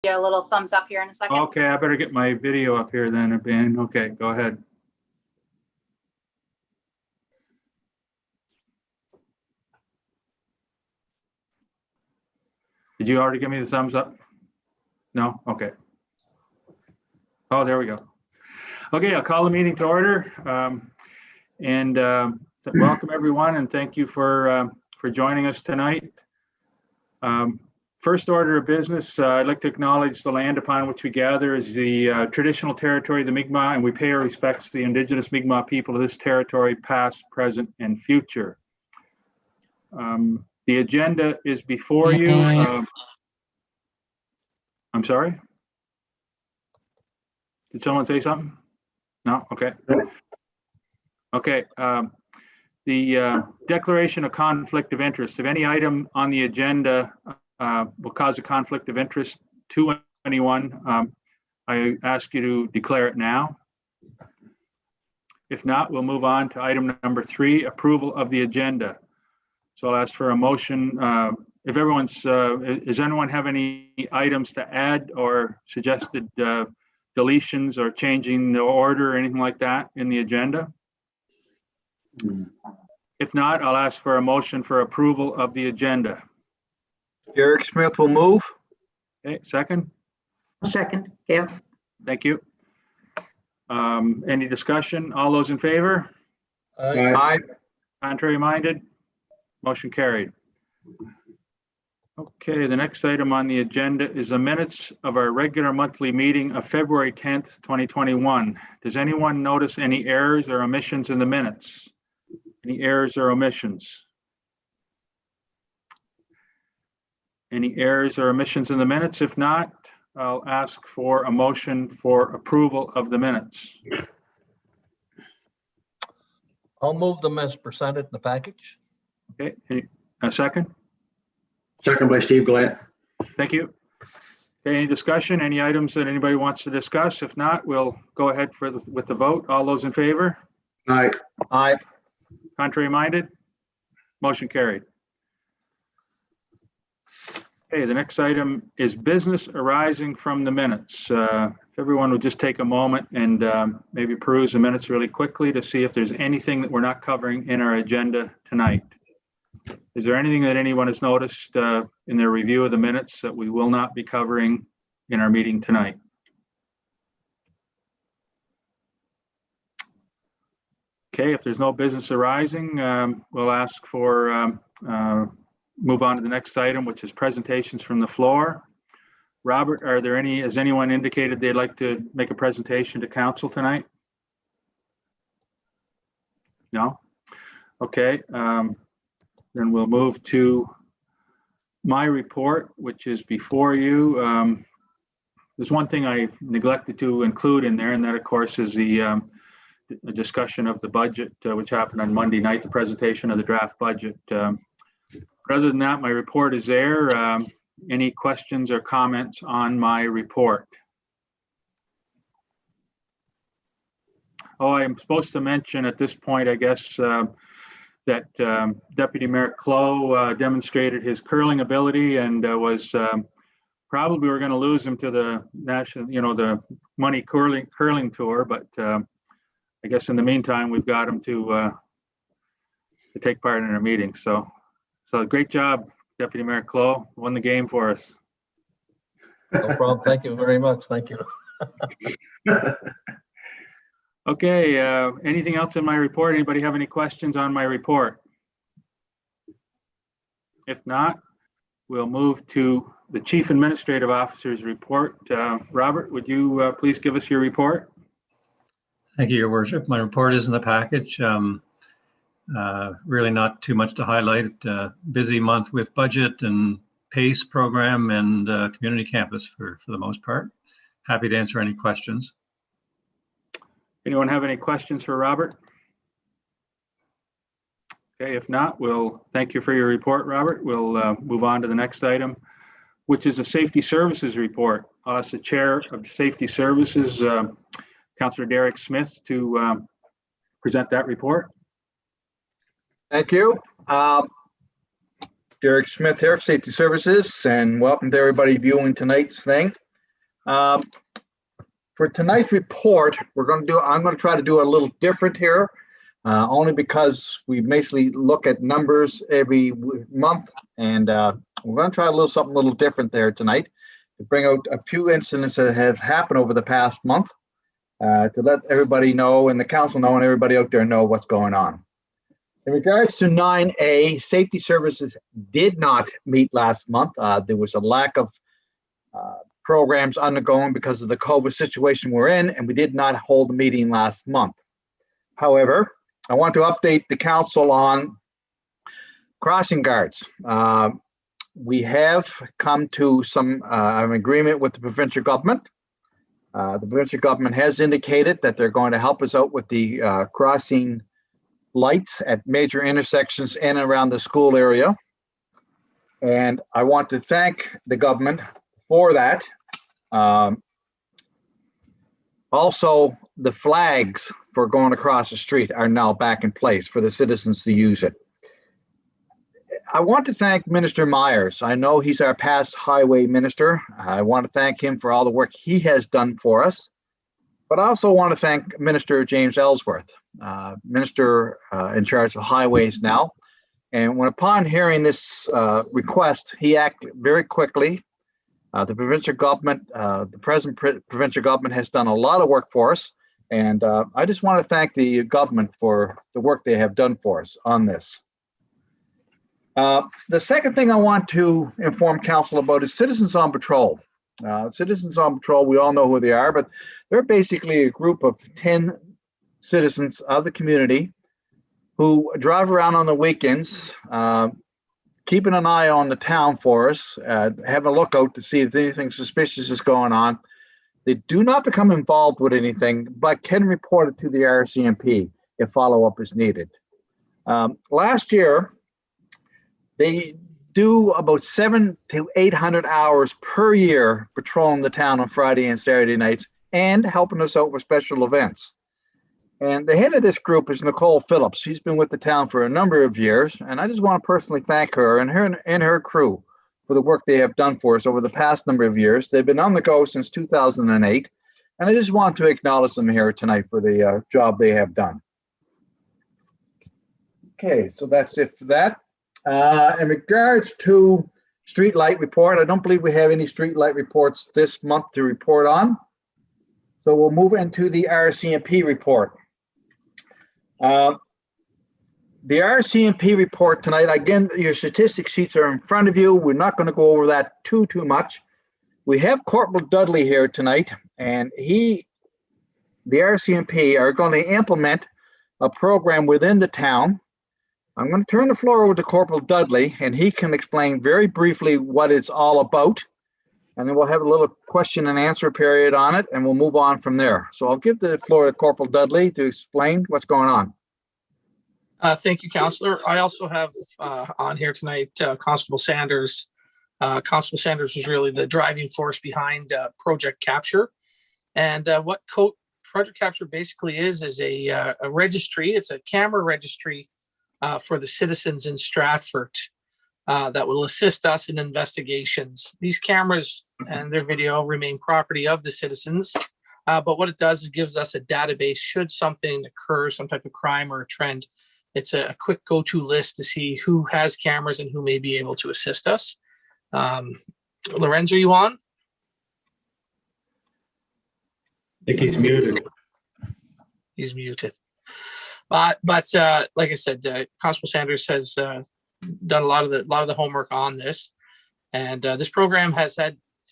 you a little thumbs up here in a second. Okay, I better get my video up here then, Ben. Okay, go ahead. Did you already give me the thumbs up? No? Okay. Oh, there we go. Okay, I'll call the meeting to order. Welcome everyone, and thank you for joining us tonight. First order of business, I'd like to acknowledge the land upon which we gather is the traditional territory of the Mi'kmaq, and we pay our respects to the Indigenous Mi'kmaq people of this territory, past, present, and future. The agenda is before you. I'm sorry? Did someone say something? No? Okay. Okay. The declaration of conflict of interest. If any item on the agenda will cause a conflict of interest to anyone, I ask you to declare it now. If not, we'll move on to item number 3, approval of the agenda. So I'll ask for a motion. If everyone's, does anyone have any items to add or suggested deletions or changing the order or anything like that in the agenda? If not, I'll ask for a motion for approval of the agenda. Derek Smith will move. Okay, second? Second, yeah. Thank you. Any discussion? All those in favor? Aye. Contrary minded? Motion carried. Okay, the next item on the agenda is the minutes of our regular monthly meeting of February 10th, 2021. Does anyone notice any errors or omissions in the minutes? Any errors or omissions? Any errors or omissions in the minutes? If not, I'll ask for a motion for approval of the minutes. I'll move them as presented in the package. Okay, a second? Second by Steve Glatt. Thank you. Okay, any discussion? Any items that anybody wants to discuss? If not, we'll go ahead with the vote. All those in favor? Aye. Aye. Contrary minded? Motion carried. Okay, the next item is business arising from the minutes. If everyone would just take a moment and maybe peruse the minutes really quickly to see if there's anything that we're not covering in our agenda tonight. Is there anything that anyone has noticed in their review of the minutes that we will not be covering in our meeting tonight? Okay, if there's no business arising, we'll ask for move on to the next item, which is presentations from the floor. Robert, are there any, has anyone indicated they'd like to make a presentation to council tonight? No? Okay, then we'll move to my report, which is before you. There's one thing I neglected to include in there, and that of course is the discussion of the budget, which happened on Monday night, the presentation of the draft budget. Other than that, my report is there. Any questions or comments on my report? Oh, I'm supposed to mention at this point, I guess, that Deputy Mayor Clow demonstrated his curling ability and was probably we're going to lose him to the national, the money curling tour, but I guess in the meantime, we've got him to take part in our meeting. So great job, Deputy Mayor Clow. Won the game for us. No problem. Thank you very much. Thank you. Okay, anything else in my report? Anybody have any questions on my report? If not, we'll move to the Chief Administrative Officer's report. Robert, would you please give us your report? Thank you, Your Worship. My report is in the package. Really not too much to highlight. Busy month with budget and PACE program and community campus for the most part. Happy to answer any questions. Anyone have any questions for Robert? Okay, if not, we'll thank you for your report, Robert. We'll move on to the next item, which is a safety services report. I'll ask the Chair of Safety Services, Councillor Derek Smith, to present that report. Thank you. Derek Smith here, Safety Services, and welcome to everybody viewing tonight's thing. For tonight's report, I'm going to try to do a little different here, only because we basically look at numbers every month, and we're going to try something a little different there tonight to bring out a few incidents that have happened over the past month to let everybody know, and the council know, and everybody out there know what's going on. In regards to 9A, safety services did not meet last month. There was a lack of programs undergoing because of the COVID situation we're in, and we did not hold a meeting last month. However, I want to update the council on crossing guards. We have come to an agreement with the provincial government. The provincial government has indicated that they're going to help us out with the crossing lights at major intersections in and around the school area. And I want to thank the government for that. Also, the flags for going across the street are now back in place for the citizens to use it. I want to thank Minister Myers. I know he's our past highway minister. I want to thank him for all the work he has done for us. But I also want to thank Minister James Ellsworth, minister in charge of highways now. And upon hearing this request, he acted very quickly. The provincial government, the present provincial government has done a lot of work for us. And I just want to thank the government for the work they have done for us on this. The second thing I want to inform council about is Citizens on Patrol. Citizens on Patrol, we all know who they are, but they're basically a group of 10 citizens of the community who drive around on the weekends, keeping an eye on the town for us, having a look out to see if anything suspicious is going on. They do not become involved with anything, but can report it to the RCMP if follow-up is needed. Last year, they do about 700 to 800 hours per year patrolling the town on Friday and Saturday nights and helping us out with special events. And the head of this group is Nicole Phillips. She's been with the town for a number of years, and I just want to personally thank her and her crew for the work they have done for us over the past number of years. They've been on the go since 2008, and I just want to acknowledge them here tonight for the job they have done. Okay, so that's it for that. In regards to street light report, I don't believe we have any street light reports this month to report on. So we'll move into the RCMP report. The RCMP report tonight, again, your statistic sheets are in front of you. We're not going to go over that too much. We have Corporal Dudley here tonight, and the RCMP are going to implement a program within the town. I'm going to turn the floor over to Corporal Dudley, and he can explain very briefly what it's all about. And then we'll have a little question and answer period on it, and we'll move on from there. So I'll give the floor to Corporal Dudley to explain what's going on. Thank you, Councillor. I also have on here tonight Constable Sanders. Constable Sanders was really the driving force behind Project Capture. And what Project Capture basically is a registry. It's a camera registry for the citizens in Stratford that will assist us in investigations. These cameras and their video remain property of the citizens, but what it does is gives us a database should something occur, some type of crime or a trend. It's a quick go-to list to see who has cameras and who may be able to assist us. Lorenz, are you on? I think he's muted. He's muted. But like I said, Constable Sanders has done a lot of the homework on this, and this program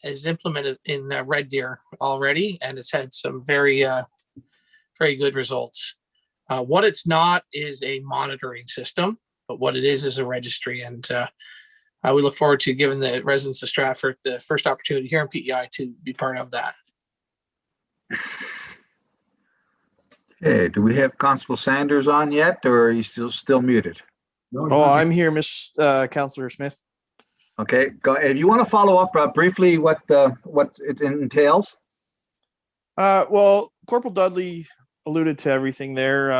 is implemented in Red Deer already, and it's had some very good results. What it's not is a monitoring system, but what it is a registry, and we look forward to giving the residents of Stratford the first opportunity here in PEI to be part of that. Okay, do we have Constable Sanders on yet, or are you still muted? Oh, I'm here, Councillor Smith. Okay, go. If you want to follow up briefly, what it entails. Well, Corporal Dudley alluded to everything there.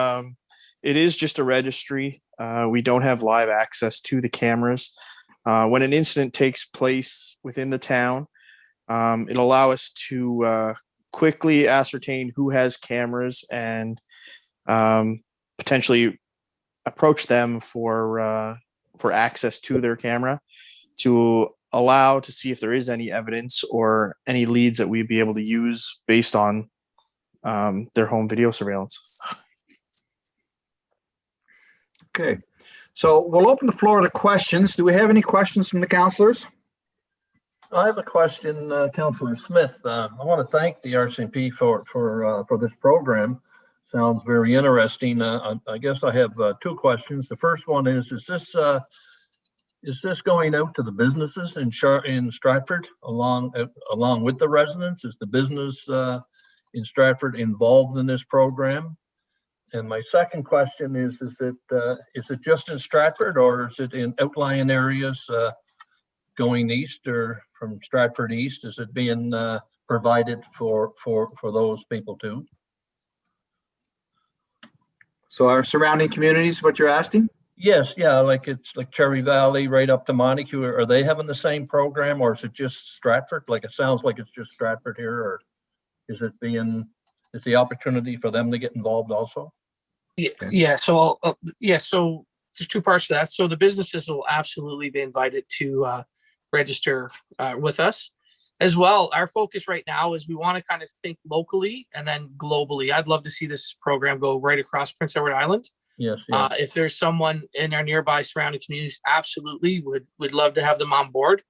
It is just a registry. We don't have live access to the cameras. When an incident takes place within the town, It'll allow us to quickly ascertain who has cameras and potentially approach them for access to their camera, to allow to see if there is any evidence or any leads that we'd be able to use based on their home video surveillance. Okay, so we'll open the floor to questions. Do we have any questions from the councilors? I have a question, Councillor Smith. I want to thank the RCMP for this program. Sounds very interesting. I guess I have two questions. The first one is this going out to the businesses in Stratford along with the residents? Is the business in Stratford involved in this program? And my second question is it just in Stratford, or is it in outlying areas going east or from Stratford east? Is it being provided for those people too? So our surrounding communities, what you're asking? Yes, yeah, like it's like Cherry Valley right up to Montague. Are they having the same program, or is it just Stratford? Like it sounds like it's just Stratford here, or is the opportunity for them to get involved also? Yeah. So so there's two parts to that. So the businesses will absolutely be invited to register with us as well. Our focus right now is we want to kind of think locally and then globally. I'd love to see this program go right across Prince Edward Island. Yes. Yeah. If there's someone in our nearby surrounding communities, absolutely would love to have them on board.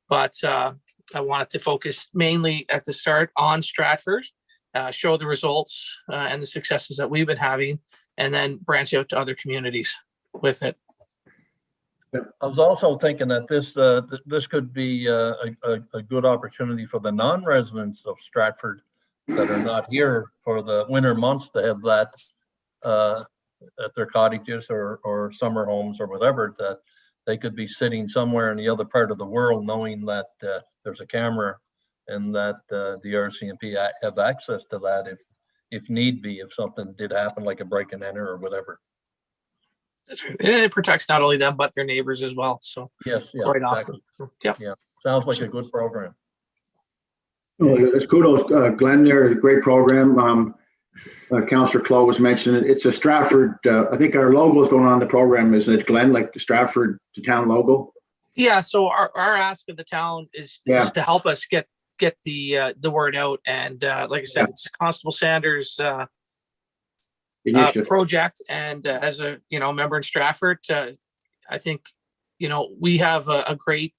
But I wanted to focus mainly at the start on Stratford, show the results and the successes that we've been having, and then branch out to other communities with it. I was also thinking that this could be a good opportunity for the non-residents of Stratford that are not here for the winter months to have that at their cottages or summer homes or whatever, that they could be sitting somewhere in the other part of the world knowing that there's a camera and that the RCMP have access to that if need be, if something did happen, like a break and enter or whatever. It protects not only them, but their neighbors as well. So yes, yeah, quite exactly. often. Yeah. Yeah, sounds like a good program. Well, it's kudos, Glenn, there, great program. Councillor Clough was mentioning it's a Stratford, I think our logo is going on the program, isn't it, Glenn, like the Stratford, the town logo? Yeah, so our ask of the town is to help us get the word out. And like I said, it's Constable Sanders project. And as a member in Stratford, I think we have a great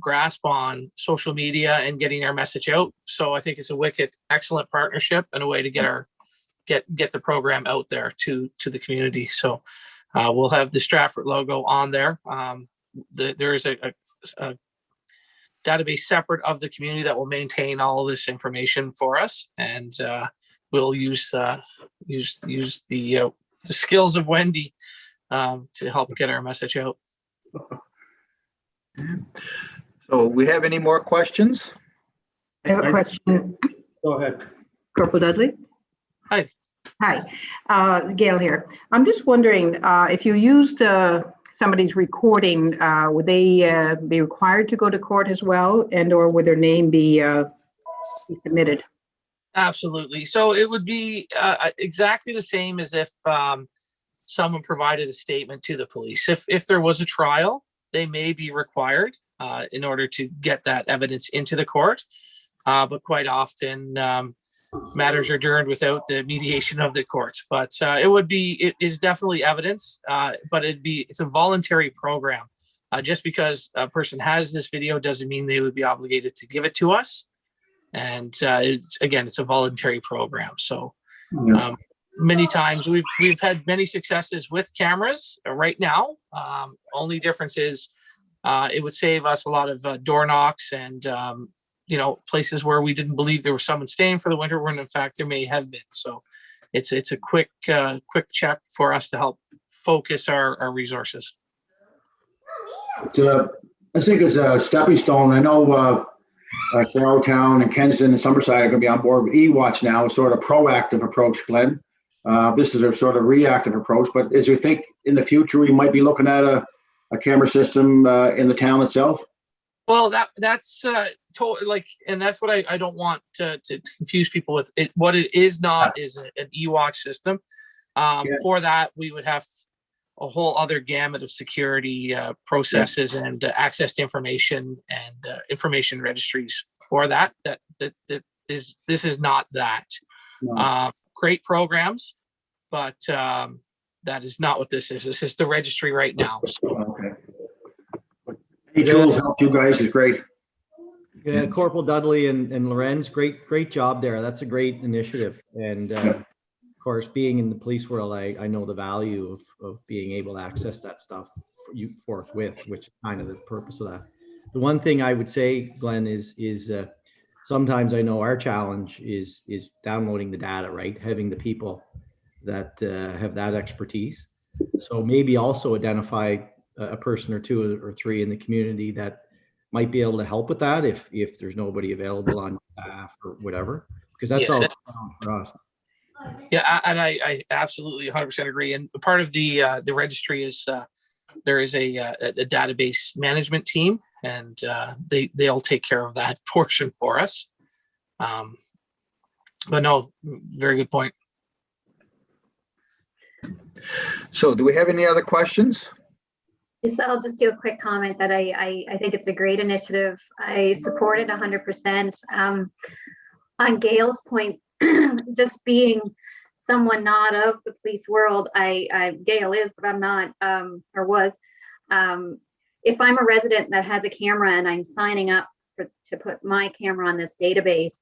grasp on social media and getting our message out. So I think it's a excellent partnership and a way to get the program out there to the community. So we'll have the Stratford logo on there. There is a database separate of the community that will maintain all of this information for us, and we'll use the skills of Wendy to help get our message out. So we have any more questions? I have a question. Go ahead. Corporal Dudley? Hi. Hi, Gail here. I'm just wondering if you used somebody's recording, would they be required to go to court as well, or would their name be submitted? Absolutely. So it would be exactly the same as if someone provided a statement to the police. If there was a trial, they may be required in order to get that evidence into the court. But quite often, matters are adjourned without the mediation of the courts. But it is definitely evidence, but it's a voluntary program. Just because a person has this video doesn't mean they would be obligated to give it to us. And it's a voluntary program. So many times we've had many successes with cameras right now. Only difference is it would save us a lot of door knocks and places where we didn't believe there was someone staying for the winter when in fact there may have been. So it's a quick check for us to help focus our resources. I think it's a stepping stone. I know Charlottetown and Kensington and Summerside are going to be on board with eWatch now, a sort of proactive approach, Glenn. This is a sort of reactive approach, but as you think in the future, we might be looking at a camera system in the town itself? Well, that's like, and that's what I don't want to confuse people with it. What it is not is an e-watch system. For that, we would have a whole other gamut of security processes and access to information and information registries for that. This is not that. No. Great programs, but that is not what this is. This is the registry right now. So. Okay. Any tools helped you guys is great. Yeah, Corporal Dudley and Lorenz, great job there. That's a great initiative. And of course, being in the police world, I know the value of being able to access that stuff forthwith, which is kind of the purpose of that. The one thing I would say, Glenn, is sometimes I know our challenge is downloading the data, right? Having the people that have that expertise. So maybe also identify a person or two or three in the community that might be able to help with that if there's nobody available on staff or whatever, because that's all for us. Yeah, and I absolutely 100% agree. And part of the registry is there is a database management team, and they'll take care of that portion for us. But no, very good point. So do we have any other questions? I'll just do a quick comment that I think it's a great initiative. I support it 100%. On Gail's point, just being someone not of the police world, Gail is, but I'm not, or was. If I'm a resident that has a camera and I'm signing up to put my camera on this database,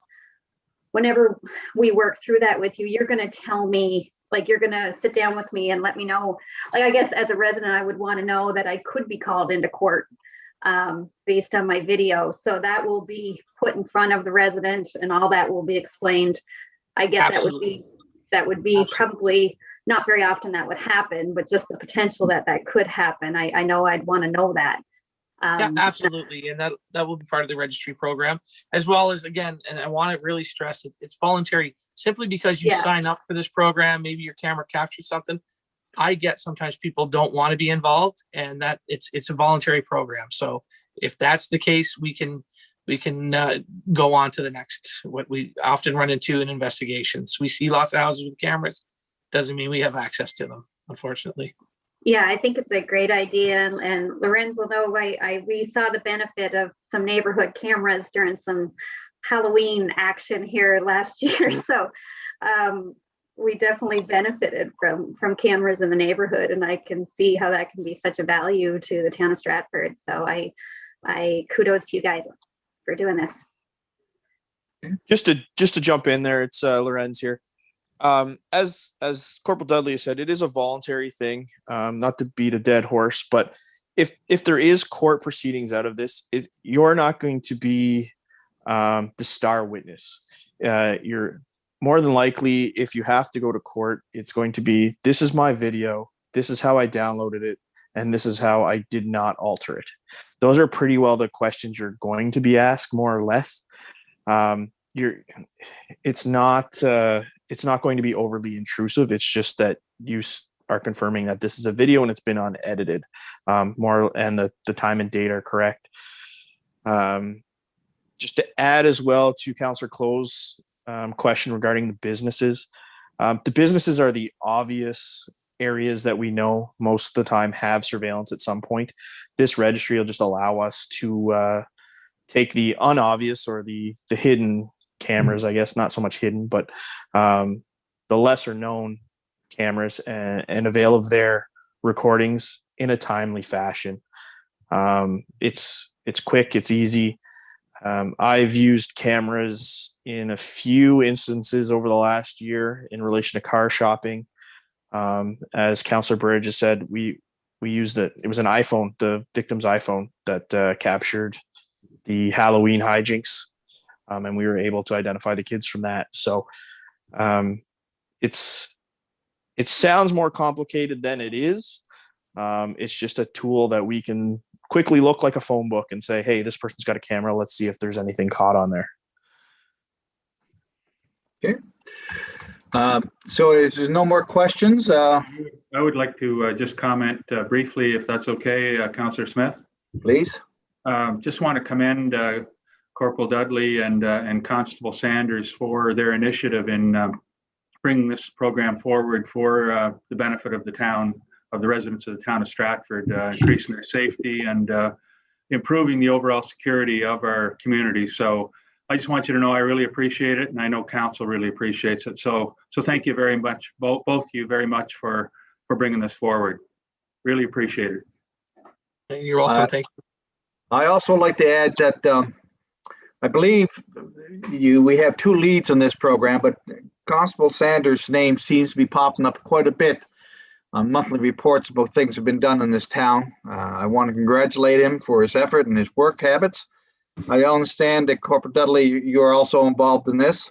whenever we work through that with you, you're going to tell me, like, you're going to sit down with me and let me know. Like, I guess as a resident, I would want to know that I could be called into court based on my video. So that will be put in front of the resident and all that will be explained. I guess Absolutely. that would be probably not very often that would happen, but just the potential that could happen. I know I'd want to know that. Yeah, absolutely. And that will be part of the registry program, as well as, again, and I want to really stress it's voluntary. Simply because you sign up for this program, maybe your camera captured something. I get sometimes people don't want to be involved, and that it's a voluntary program. So if that's the case, we can go on to the next. What we often run into in investigations, we see lots of houses with cameras. Doesn't mean we have access to them, unfortunately. Yeah, I think it's a great idea, and Lorenz will know we saw the benefit of some neighborhood cameras during some Halloween action here last year. So we definitely benefited from cameras in the neighborhood, and I can see how that can be such a value to the town of Stratford. So I kudos to you guys for doing this. Just to jump in there, it's Lorenz here. As Corporal Dudley said, it is a voluntary thing, not to beat a dead horse, but if there is court proceedings out of this, you're not going to be the star witness. You're more than likely, if you have to go to court, it's going to be, this is my video, this is how I downloaded it, and this is how I did not alter it. Those are pretty well the questions you're going to be asked, more or less. It's not going to be overly intrusive. It's just that you are confirming that this is a video and it's been unedited, and the time and date are correct. Just to add as well to Councillor Clo's question regarding the businesses. The businesses are the obvious areas that we know most of the time have surveillance at some point. This registry will just allow us to take the unobvious or the hidden cameras, I guess, not so much hidden, but the lesser known cameras and avail of their recordings in a timely fashion. It's quick, it's easy. I've used cameras in a few instances over the last year in relation to car shopping. As Councillor Burridge has said, we used it. It was an iPhone, the victim's iPhone, that captured the Halloween hijinks. And we were able to identify the kids from that. So it sounds more complicated than it is. It's just a tool that we can quickly look like a phone book and say, hey, this person's got a camera. Let's see if there's anything caught on there. Okay. So is there no more questions? I would like to just comment briefly, if that's okay, Councillor Smith. Please. Just want to commend Corporal Dudley and Constable Sanders for their initiative in bringing this program forward for the benefit of the town, of the residents of the town of Stratford, increasing their safety and improving the overall security of our community. So I just want you to know I really appreciate it, and I know council really appreciates it. So thank you very much, both of you very much for bringing this forward. Really appreciate it. You're welcome. Thank you. I also like to add that I believe we have 2 leads on this program, but Constable Sanders' name seems to be popping up quite a bit on monthly reports about things that have been done in this town. I want to congratulate him for his effort and his work habits. I understand that Corporal Dudley, you are also involved in this.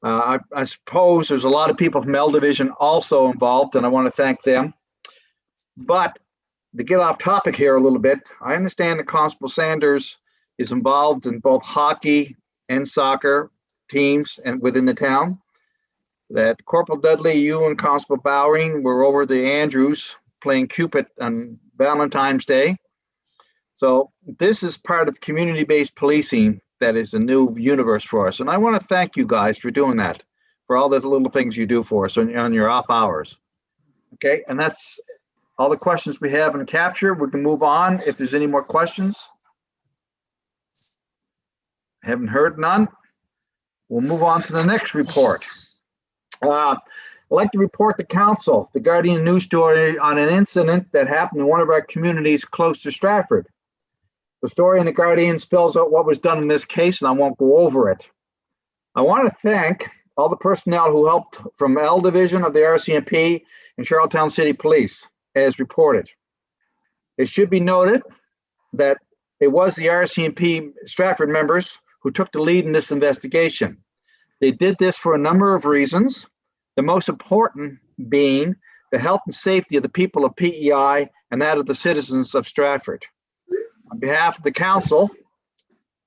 I suppose there's a lot of people from L Division also involved, and I want to thank them. But to get off topic here a little bit, I understand that Constable Sanders is involved in both hockey and soccer teams and within the town. That Corporal Dudley, you and Constable Bowering were over the Andrews playing Cupid on Valentine's Day. So this is part of community-based policing that is a new universe for us. And I want to thank you guys for doing that, for all the little things you do for us on your off hours. Okay, and that's all the questions we have in capture. We can move on if there's any more questions. Haven't heard none. We'll move on to the next report. I'd like to report to council the Guardian news story on an incident that happened in one of our communities close to Stratford. The story in the Guardian spells out what was done in this case, and I won't go over it. I want to thank all the personnel who helped from L Division of the RCMP and Charlottetown City Police, as reported. It should be noted that it was the RCMP Stratford members who took the lead in this investigation. They did this for a number of reasons, the most important being the health and safety of the people of PEI and that of the citizens of Stratford. On behalf of the council,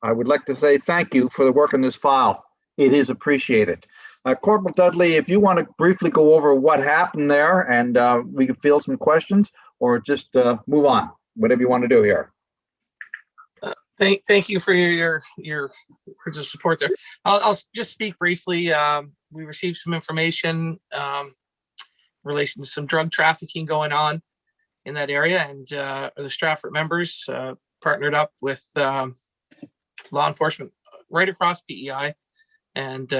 I would like to say thank you for the work on this file. It is appreciated. Corporal Dudley, if you want to briefly go over what happened there and we can field some questions, or just move on, whatever you want to do here. Thank you for your words of support there. I'll just speak briefly. We received some information in relation to some drug trafficking going on in that area, and the Stratford members partnered up with law enforcement right across PEI, and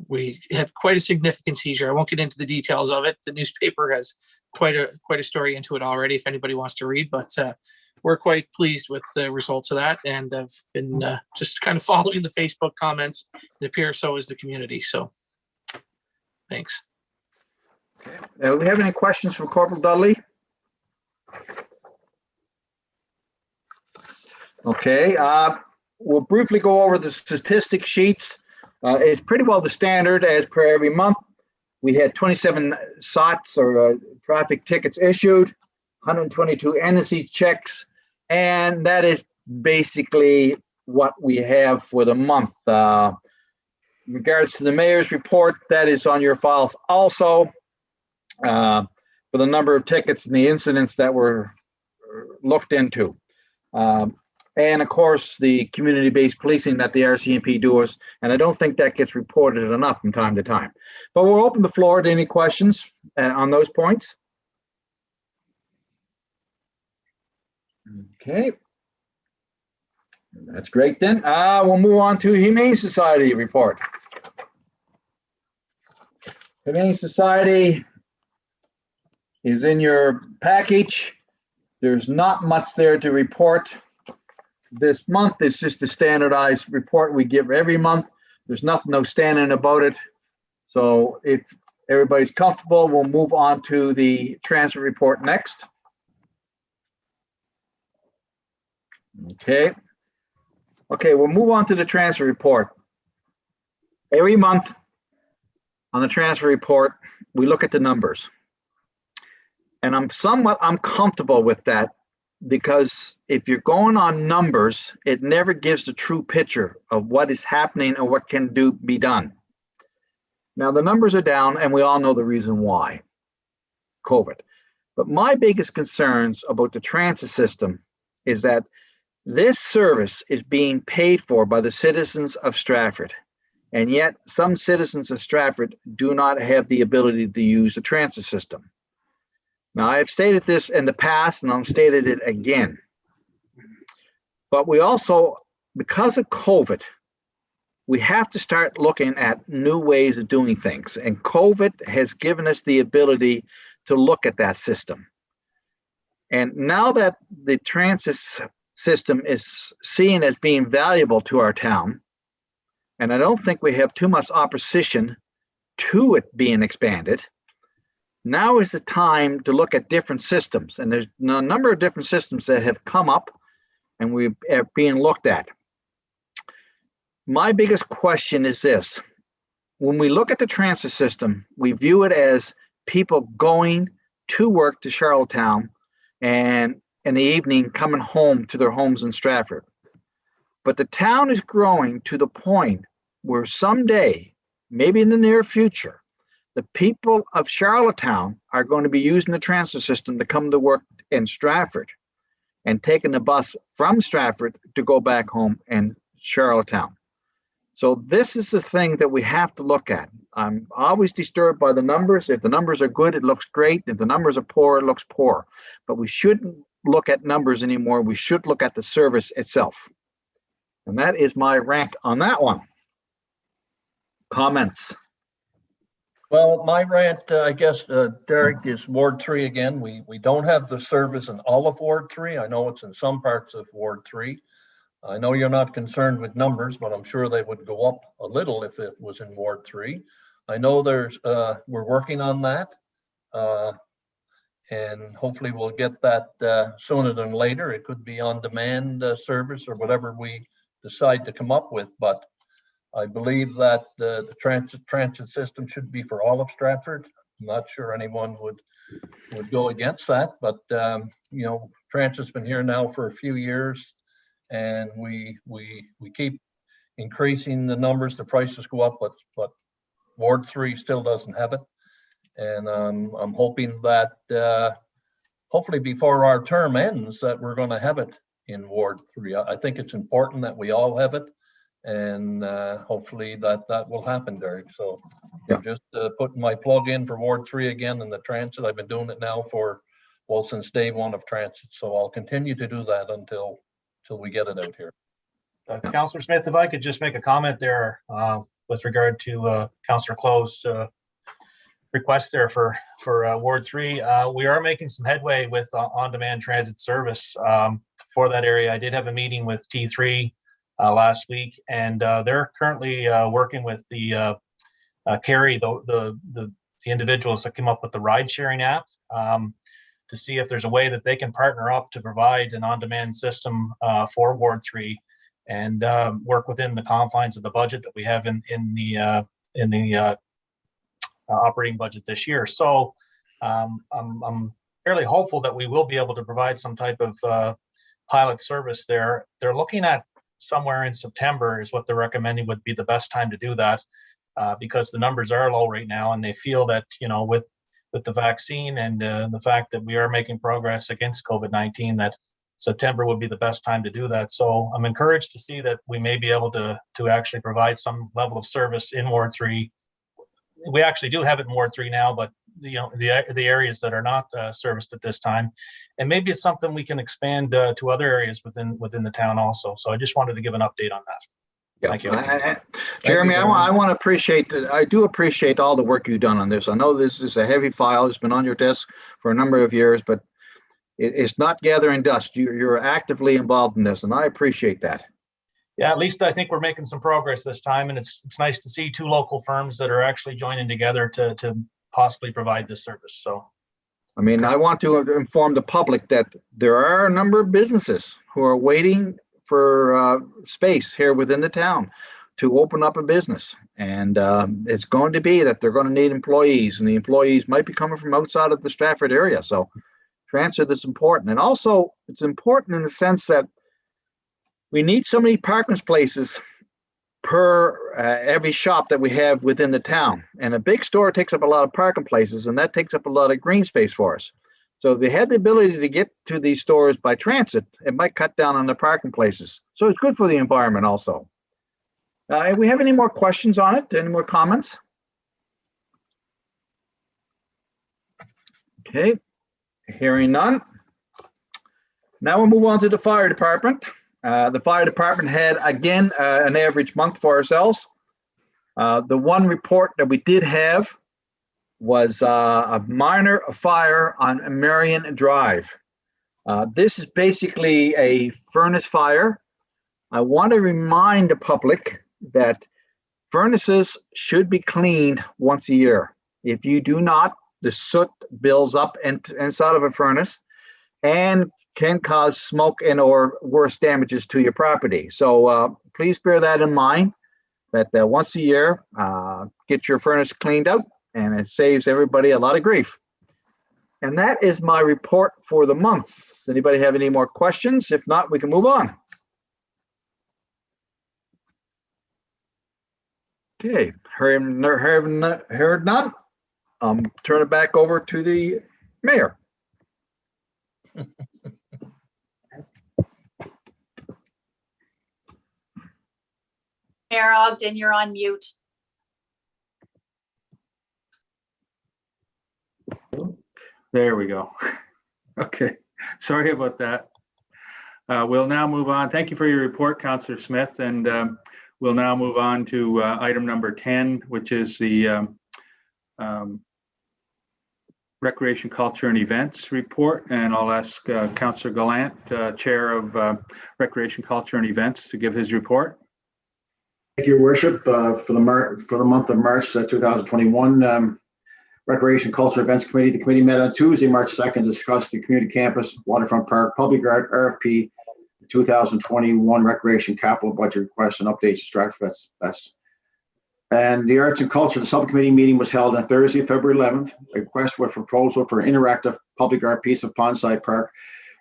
we had quite a significant seizure. I won't get into the details of it. The newspaper has quite a story into it already if anybody wants to read, but we're quite pleased with the results of that, and I've been just kind of following the Facebook comments. It appears so is the community. So thanks. Okay. Do we have any questions for Corporal Dudley? Okay, we'll briefly go over the statistic sheets. It's pretty well the standard as per every month. We had 27 SOTs or traffic tickets issued, 122 NSE checks, and that is basically what we have for the month. In regards to the mayor's report, that is on your files also, for the number of tickets and the incidents that were looked into. And of course, the community-based policing that the RCMP does, and I don't think that gets reported enough from time to time. But we'll open the floor to any questions on those points. Okay. That's great then. We'll move on to Humane Society report. Humane Society is in your package. There's not much there to report. This month is just a standardized report we give every month. There's nothing outstanding about it. So if everybody's comfortable, we'll move on to the transfer report next. Okay. Okay, we'll move on to the transfer report. Every month on the transfer report, we look at the numbers. And I'm comfortable with that, because if you're going on numbers, it never gives the true picture of what is happening and what can be done. Now the numbers are down, and we all know the reason why, COVID. But my biggest concerns about the transit system is that This service is being paid for by the citizens of Stratford. And yet some citizens of Stratford do not have the ability to use the transit system. Now, I have stated this in the past and I've stated it again. But we also, because of COVID, we have to start looking at new ways of doing things. And COVID has given us the ability to look at that system. And now that the transit system is seen as being valuable to our town, and I don't think we have too much opposition to it being expanded, now is the time to look at different systems. And there's a number of different systems that have come up and we're being looked at. My biggest question is this. When we look at the transit system, we view it as people going to work to Charlottetown and in the evening coming home to their homes in Stratford. But the town is growing to the point where someday, maybe in the near future, the people of Charlottetown are going to be using the transit system to come to work in Stratford and taking the bus from Stratford to go back home in Charlottetown. So this is the thing that we have to look at. I'm always disturbed by the numbers. If the numbers are good, it looks great. If the numbers are poor, it looks poor. But we shouldn't look at numbers anymore. We should look at the service itself. And that is my rant on that one. Comments? Well, my rant, I guess, Derek, is Ward 3 again. We don't have the service in all of Ward 3. I know it's in some parts of Ward 3. I know you're not concerned with numbers, but I'm sure they would go up a little if it was in Ward 3. I know we're working on that. And hopefully we'll get that sooner than later. It could be on-demand service or whatever we decide to come up with, but I believe that the transit system should be for all of Stratford. I'm not sure anyone would go against that, but you know, transit's been here now for a few years, and we keep increasing the numbers. The prices go up, but Ward 3 still doesn't have it, and I'm hoping that hopefully before our term ends that we're going to have it in Ward 3. I think it's important that we all have it. And hopefully that will happen, Derek. So I'm just putting my plug in for Ward 3 again in the transit. I've been doing it now since day one of transit. So I'll continue to do that until we get it out here. Councillor Smith, if I could just make a comment there with regard to Councillor Close's request there for Ward 3. We are making some headway with on-demand transit service for that area. I did have a meeting with T3 last week, and they're currently working with the Carrie, the individuals that came up with the ride-sharing app, to see if there's a way that they can partner up to provide an on-demand system for Ward 3 and work within the confines of the budget that we have in the operating budget this year. So I'm fairly hopeful that we will be able to provide some type of pilot service there. They're looking at somewhere in September is what they're recommending would be the best time to do that, because the numbers are low right now, and they feel that, you know, with the vaccine and the fact that we are making progress against COVID-19, that September would be the best time to do that. So I'm encouraged to see that we may be able to actually provide some level of service in Ward 3. We actually do have it in Ward 3 now, but you know, the areas that are not serviced at this time, and maybe it's something we can expand to other areas within the town also. So I just wanted to give an update on that. Yeah. Thank you. Jeremy, I want to appreciate, I do appreciate all the work you've done on this. I know this is a heavy file. It's been on your desk for a number of years, but it's not gathering dust. You're actively involved in this, and I appreciate that. Yeah, at least I think we're making some progress this time, and it's nice to see two local firms that are actually joining together to possibly provide this service. So, I mean, I want to inform the public that there are a number of businesses who are waiting for space here within the town to open up a business, and it's going to be that they're going to need employees, and the employees might be coming from outside of the Stratford area. So transit is important, and also it's important in the sense that we need so many parking places per every shop that we have within the town. And a big store takes up a lot of parking places, and that takes up a lot of green space for us. So if they had the ability to get to these stores by transit, it might cut down on the parking places. So it's good for the environment also. If we have any more questions on it, any more comments? Okay, hearing none. Now we'll move on to the fire department. The fire department had, again, an average month for ourselves. The one report that we did have was a minor fire on Marion Drive. This is basically a furnace fire. I want to remind the public that furnaces should be cleaned once a year. If you do not, the soot builds up inside of a furnace and can cause smoke and or worse damages to your property. So please bear that in mind, that once a year, get your furnace cleaned out, and it saves everybody a lot of grief. And that is my report for the month. Does anybody have any more questions? If not, we can move on. Okay, heard none. Turn it back over to the mayor. Mayor Ogden, you're on mute. There we go. Okay, sorry about that. We'll now move on. Thank you for your report, Councillor Smith, and we'll now move on to item number 10, which is the Recreation, Culture and Events report. And I'll ask Councillor Gallant, Chair of Recreation, Culture and Events, to give his report. Thank you, Your Worship. For the month of March 2021, Recreation, Culture, Events Committee. The committee met on Tuesday, March 2nd, to discuss the community campus, waterfront park, public art, RFP, 2021 recreation capital budget requests and updates to Stratford Fest. And the Arts and Culture, the subcommittee meeting was held on Thursday, February 11th. A request for proposal for an interactive public art piece of Pondside Park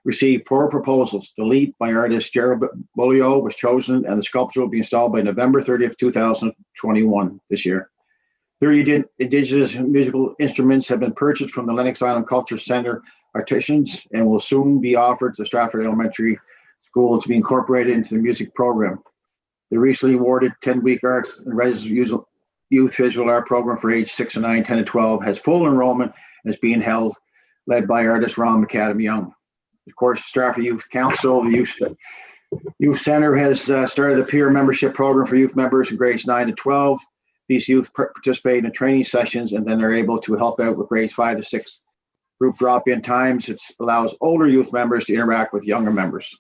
received 4 proposals. The lead by artist Gerald Bolio was chosen, and the sculpture will be installed by November 30th, 2021 this year. 30 indigenous musical instruments have been purchased from the Lennox Island Culture Center artisans and will soon be offered to Stratford Elementary School to be incorporated into the music program. The recently awarded 10-week arts and residential youth visual art program for age 6 and 9, 10 and 12 has full enrollment and is being held, led by artist Rcmp Young. Of course, Stratford Youth Council, the Youth Center has started a peer membership program for youth members in grades 9 to 12. These youth participate in training sessions and then they're able to help out with grades 5 to 6 group drop-in times. It allows older youth members to interact with younger members.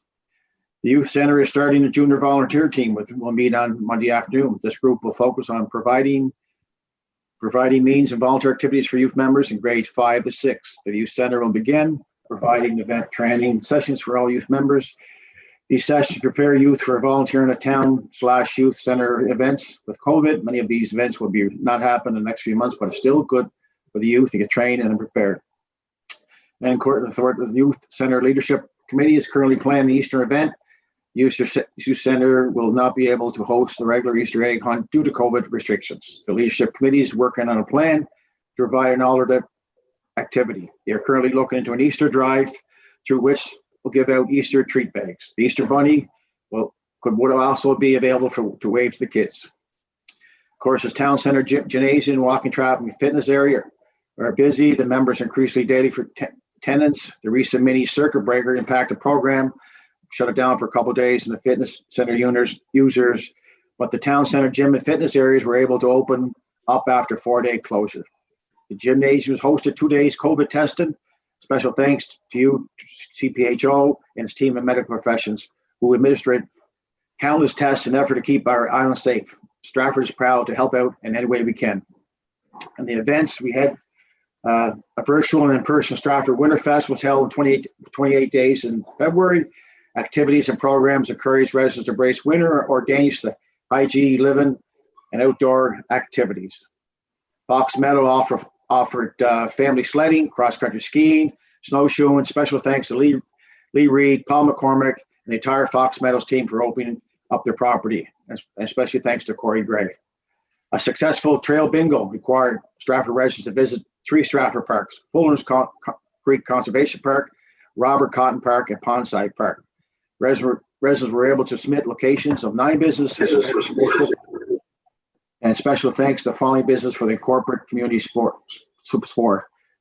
The Youth Center is starting a junior volunteer team, which will meet on Monday afternoon. This group will focus on providing means and volunteer activities for youth members in grades 5 to 6. The Youth Center will begin providing event training sessions for all youth members. These sessions prepare youth for volunteering at town/youth center events. With COVID, many of these events will not happen in the next few months, but it's still good for the youth to get trained and prepared. And the Youth Center Leadership Committee is currently planning the Easter event. Youth Center will not be able to host the regular Easter egg hunt due to COVID restrictions. The Leadership Committee is working on a plan to provide an alternate activity. They are currently looking into an Easter drive through which will give out Easter treat bags. The Easter Bunny would also be available to wave to the kids. Of course, as Town Center Gymnasium, walking track, and fitness area are busy. The members increasingly daily for attendance. The recent mini circuit breaker impacted program shut it down for a couple of days, and the fitness center users, but the Town Center gym and fitness areas were able to open up after 4-day closure. The gymnasium was hosted 2 days COVID testing. Special thanks to you, CPHO, and its team of medical professions who administered countless tests in an effort to keep our island safe. Stratford is proud to help out in any way we can. And the events, we had a virtual and in-person Stratford Winterfest was held in 28 days in February. Activities and programs encourage residents to embrace winter or days to hygiene, living, and outdoor activities. Fox Meadow offered family sledding, cross-country skiing, snowshoeing. Special thanks to Lee Reed, Paul McCormick, and the entire Fox Meadows team for opening up their property, and especially thanks to Corey Gray. A successful trail bingo required Stratford residents to visit 3 Stratford parks: Fuller's Creek Conservation Park, Robert Cotton Park, and Pondside Park. Residents were able to submit locations of 9 businesses. And special thanks to the following business for their corporate community support.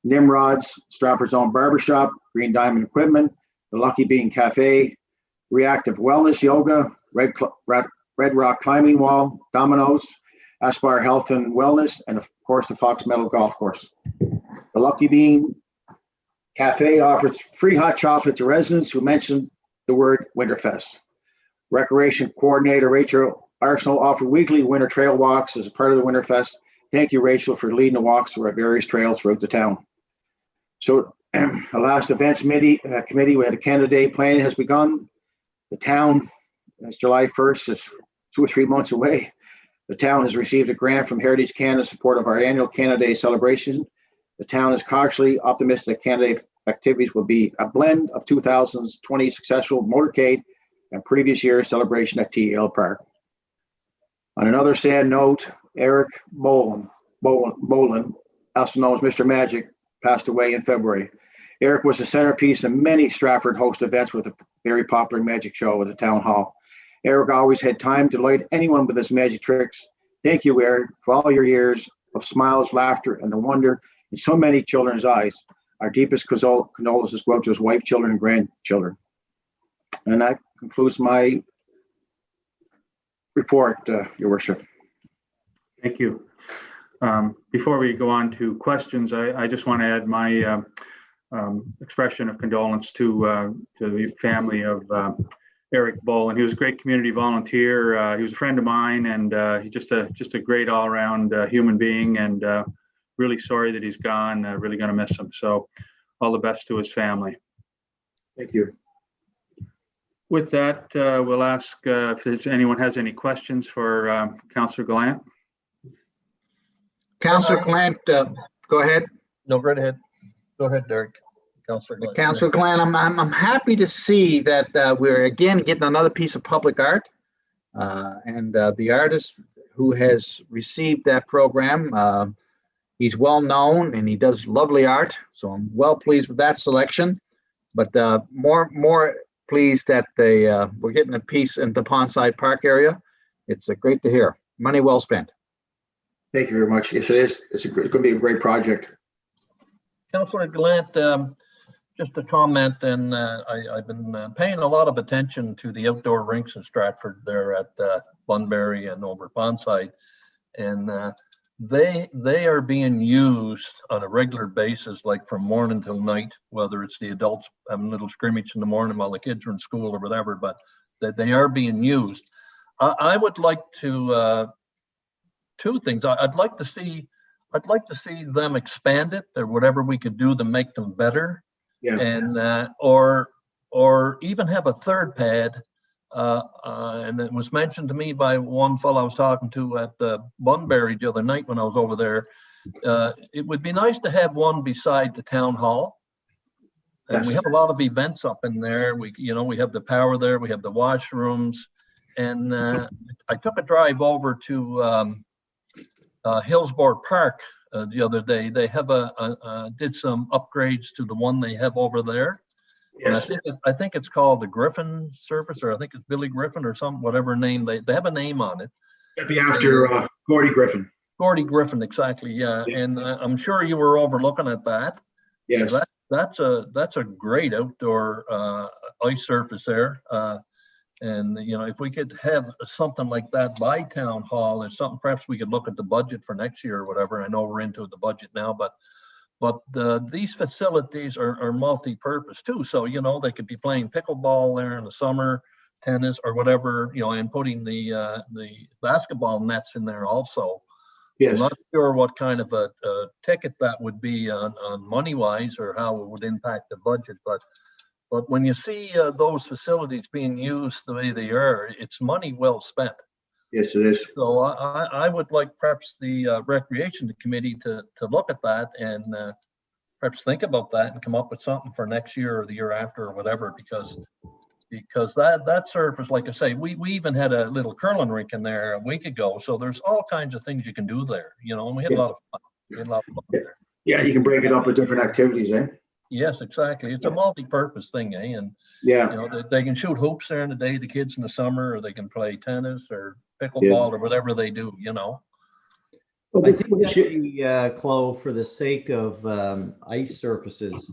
Nimrod's, Stratford's Own Barbershop, Green Diamond Equipment, the Lucky Bean Cafe, Reactive Wellness Yoga, Red Rock Climbing Wall, Domino's, Aspire Health and Wellness, and of course the Fox Meadow Golf Course. The Lucky Bean Cafe offers free hot chocolate to residents who mention the word Winterfest. Recreation Coordinator Rachel Arsenal offered weekly winter trail walks as a part of the Winterfest. Thank you, Rachel, for leading the walks through our various trails throughout the town. So the last events committee, we had a Canada Day planning has begun. The town, as July 1st is 2 or 3 months away. The town has received a grant from Heritage Canada in support of our annual Canada Day celebration. The town is cautiously optimistic Canada Day activities will be a blend of 2020 successful motorcade and previous year's celebration at TL Park. On another sad note, Eric Boland, also known as Mr. Magic, passed away in February. Eric was the centerpiece of many Stratford host events with a very popular magic show at the town hall. Eric always had time to delight anyone with his magic tricks. Thank you, Eric, for all your years of smiles, laughter, and the wonder in so many children's eyes. Our deepest condolences go out to his wife, children, and grandchildren. And that concludes my report, Your Worship. Thank you. Before we go on to questions, I just want to add my expression of condolence to the family of Eric Boland. He was a great community volunteer. He was a friend of mine, and he's just a great all-around human being, and really sorry that he's gone. Really going to miss him. So all the best to his family. Thank you. With that, we'll ask if anyone has any questions for Councillor Gallant. Councillor Gallant, go ahead. No, right ahead. Go ahead, Derek. Councillor Gallant. Councillor Gallant, I'm happy to see that we're again getting another piece of public art. And the artist who has received that program, he's well known and he does lovely art. So I'm well pleased with that selection. But more pleased that we're getting a piece in the Pondside Park area. It's great to hear. Money well spent. Thank you very much. Yes, it is. It's going to be a great project. Councillor Gallant, just a comment, and I've been paying a lot of attention to the outdoor rinks in Stratford there at Bunbury and over Pondside, and they are being used on a regular basis, like from morning till night, whether it's the adults having a little scrimmage in the morning while the kids are in school or whatever, but that they are being used. I would like to two things. I'd like to see them expand it, or whatever we could do to make them better. Yeah. And or even have a third pad. And it was mentioned to me by one fellow I was talking to at the Bunbury the other night when I was over there. It would be nice to have one beside the town hall. And Yes. we have a lot of events up in there. We have the power there. We have the washrooms. And I took a drive over to Hillsborough Park the other day. They have did some upgrades to the one they have over there. Yes. And I think it's called the Griffin Surface, or I think it's Billy Griffin or some whatever name they have a name on it. It'd be after Gordy Griffin. Gordy Griffin, exactly. Yeah, Yeah. and I'm sure you were overlooking at that. Yes. That's a great outdoor ice surface there. And if we could have something like that by town hall, or something, perhaps we could look at the budget for next year or whatever. I know we're into the budget now, but these facilities are multi-purpose too. So they could be playing pickleball there in the summer, tennis or whatever, and putting the basketball nets in there also. Yes. I'm not sure what kind of a ticket that would be on money wise, or how it would impact the budget, but when you see those facilities being used the way they are, it's money well spent. Yes, it is. So I would like perhaps the Recreation Committee to look at that and perhaps think about that and come up with something for next year or the year after or whatever, because that surface, like I say, we even had a little curling rink in there a week ago. So there's all kinds of things you can do there, and we had a lot of fun. We had a lot of fun there. Yeah, you can break it up with different activities, eh? Yes, exactly. It's a multi-purpose thing, eh? And Yeah, you know, they can shoot hoops during the day, the kids in the summer, or they can play tennis or pickleball Yeah. or whatever they do, you know. well, I the think thing is, actually, Chloe, for the sake of ice surfaces,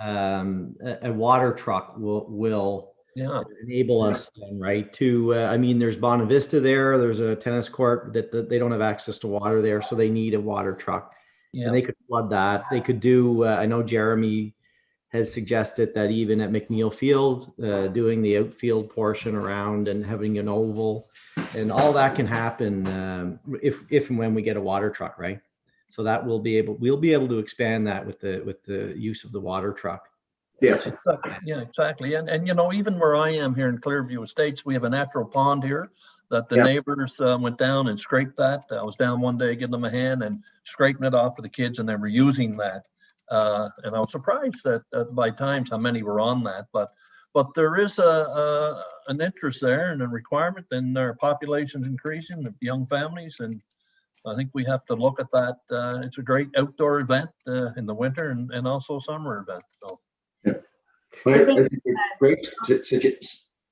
a water truck will Yeah, enable us then, right? To I mean, there's Bonavista there. There's a tennis court that they don't have access to water there, so they need a water truck, yeah, and they could flood that. They could do. I know Jeremy has suggested that even at McNeil Field, doing the outfield portion around and having an oval, and all that can happen if and when we get a water truck, right? So that we'll be able to expand that with the use of the water truck. yes, yeah, exactly. And you know, even where I am here in Clearview Estates, we have a natural pond here that the Yeah. neighbors went down and scraped that. I was down one day giving them a hand and scraping it off for the kids, and they were using that. And I was surprised that by times how many were on that, but there is an interest there and a requirement, and our population's increasing of young families, and I think we have to look at that. It's a great outdoor event in the winter and also summer event. So. I think, think great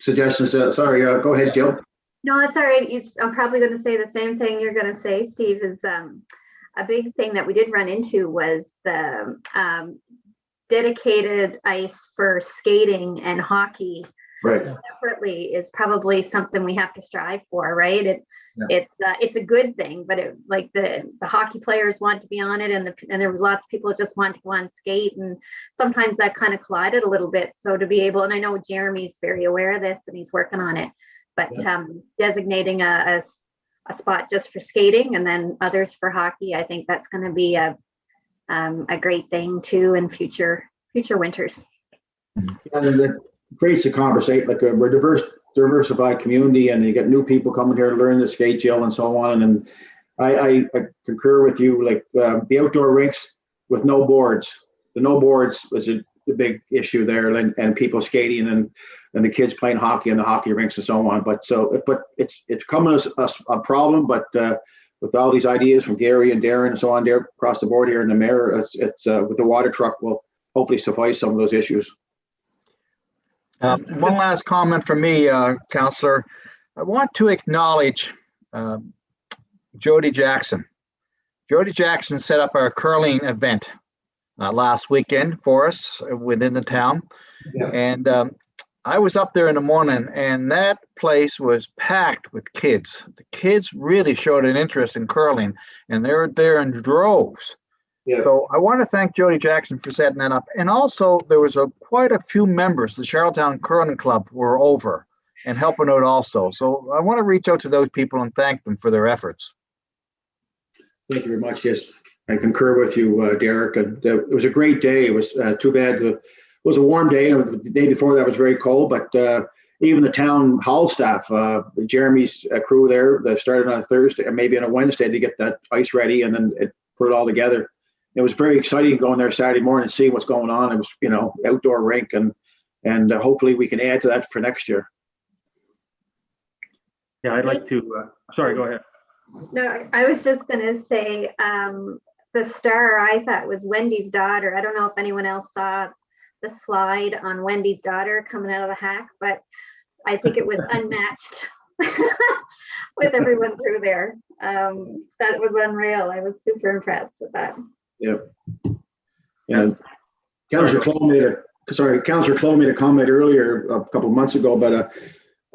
suggestions. Sorry, go ahead, Jill. No, it's all right. I'm probably going to say the same thing you're going to say, Steve, is a big thing that we did run into was the dedicated ice for skating and hockey Right. separately is probably something we have to strive for, right? It's a good thing, but like the hockey players want to be on it, and there was lots of people that just want to go on skate, and sometimes that kind of collided a little bit. So to be able, and I know Jeremy's very aware of this and he's working on it, but designating a spot just for skating and then others for hockey, I think that's going to be a great thing too in future winters. And it creates a conversation, like we're diversified community, and you get new people coming here to learn the skate, Jill, and so on. And I concur with you, like the outdoor rinks with no boards. The no boards was the big issue there, and people skating and the kids playing hockey in the hockey rinks and so on. But it's coming as a problem, but with all these ideas from Gary and Darren and so on there across the board here in the mayor, it's with the water truck will hopefully suffice some of those issues. One last comment from me, Councillor. I want to acknowledge Jody Jackson. Jody Jackson set up our curling event last weekend for us within the town. Yeah. And I was up there in the morning, and that place was packed with kids. The kids really showed an interest in curling, and they were there in droves. Yeah. So I want to thank Jody Jackson for setting that up. And also there was quite a few members, the Charlottetown Curling Club were over and helping out also. So I want to reach out to those people and thank them for their efforts. Thank you very much. Yes, I concur with you, Derek. It was a great day. It was too bad. It was a warm day. And the day before that was very cold, but even the town hall staff, Jeremy's crew there, that started on a Thursday or maybe on a Wednesday to get that ice ready and then put it all together. It was very exciting going there Saturday morning and seeing what's going on. It was, outdoor rink, and hopefully we can add to that for next year. Yeah, I'd like to, sorry, go ahead. No, I was just going to say the star I thought was Wendy's daughter. I don't know if anyone else saw the slide on Wendy's daughter coming out of the hack, but I think it was unmatched with everyone through there. That was unreal. I was super impressed with that. Yeah. And Councillor Clow made a comment earlier a couple of months ago about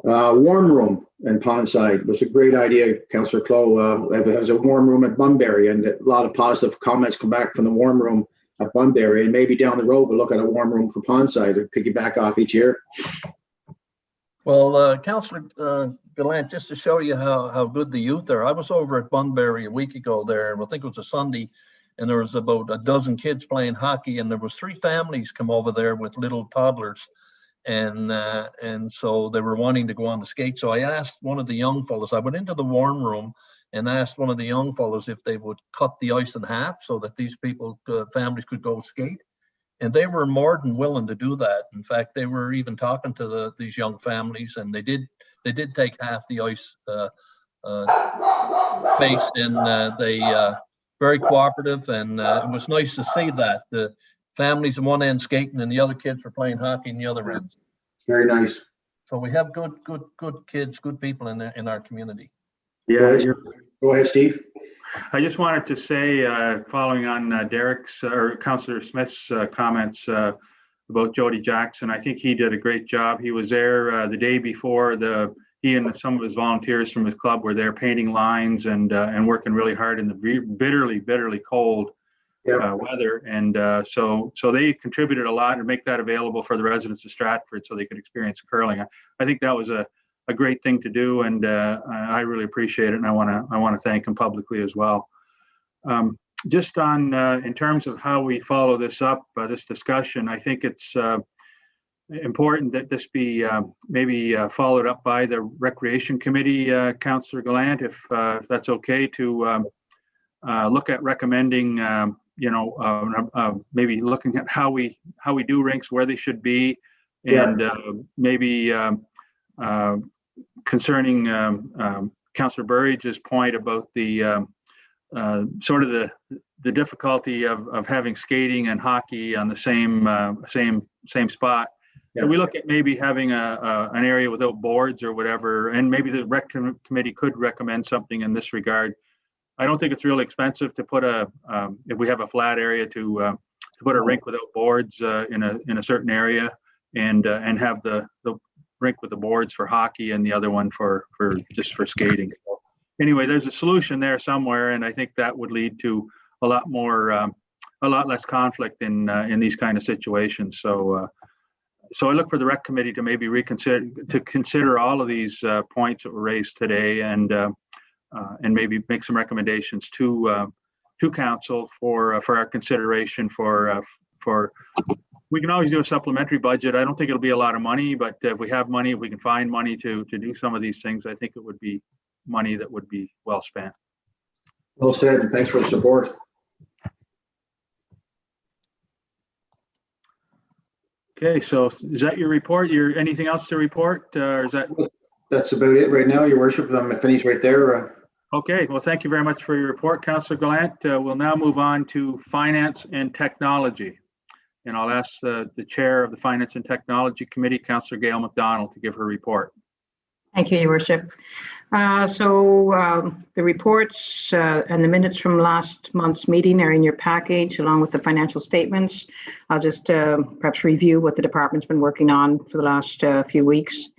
a warm room in Pondside. It was a great idea, Councillor Clow. There's a warm room at Bunbury, and a lot of positive comments come back from the warm room at Bunbury, and maybe down the road we'll look at a warm room for Pondside to piggyback off each year. Well, Councillor Gallant, just to show you how good the youth are, I was over at Bunbury a week ago there, I think it was a Sunday, and there was about a dozen kids playing hockey, and there was 3 families come over there with little toddlers, and so they were wanting to go on the skate. So I asked one of the young fellows, I went into the warm room and asked one of the young fellows if they would cut the ice in half so that these families could go skate. And they were more than willing to do that. In fact, they were even talking to these young families, and they did take half the ice space, and they very cooperative, and it was nice to see that. families in one end skating and the other kids are playing hockey in the other end. Very nice. So we have good kids, good people in our community. Yeah, Go ahead, Steve. I just wanted to say, following on Derek's or Councillor Smith's comments about Jody Jackson, I think he did a great job. He was there the day before. He and some of his volunteers from his club were there painting lines and working really hard in the bitterly cold weather. And so they contributed a lot to make that available for the residents of Stratford so they could experience curling. I think that was a great thing to do, and I really appreciate it, and I want to thank him publicly as well. Just on in terms of how we follow this up, this discussion, I think it's important that this be maybe followed up by the Recreation Committee, Councillor Gallant, if that's okay, to look at recommending, maybe looking at how we do rinks, where they should be, and maybe concerning Councillor Burridge's point about the sort of the difficulty of having skating and hockey on the same spot. Yeah. We look at maybe having an area without boards or whatever, and maybe the rec committee could recommend something in this regard. I don't think it's really expensive to put if we have a flat area to put a rink without boards in a certain area, and have the rink with the boards for hockey and the other one for skating. So anyway, there's a solution there somewhere, and I think that would lead to a lot less conflict in these kind of situations. So I look for the rec committee to maybe consider all of these points that were raised today, and maybe make some recommendations to council for our consideration for. We can always do a supplementary budget. I don't think it'll be a lot of money, but if we have money, if we can find money to do some of these things, I think it would be money that would be well spent. Well said, and thanks for the support. Okay, so is that your report? Anything else to report, or is that? That's about it right now, Your Worship. I'm finished right there. Okay, well, thank you very much for your report, Councillor Gallant. We'll now move on to Finance and Technology. And I'll ask the Chair of the Finance and Technology Committee, Councillor Gail McDonald, to give her report. Thank you, Your Worship. The reports and the minutes from last month's meeting are in your package, along with the financial statements. I'll just perhaps review what the department's been working on for the last few weeks.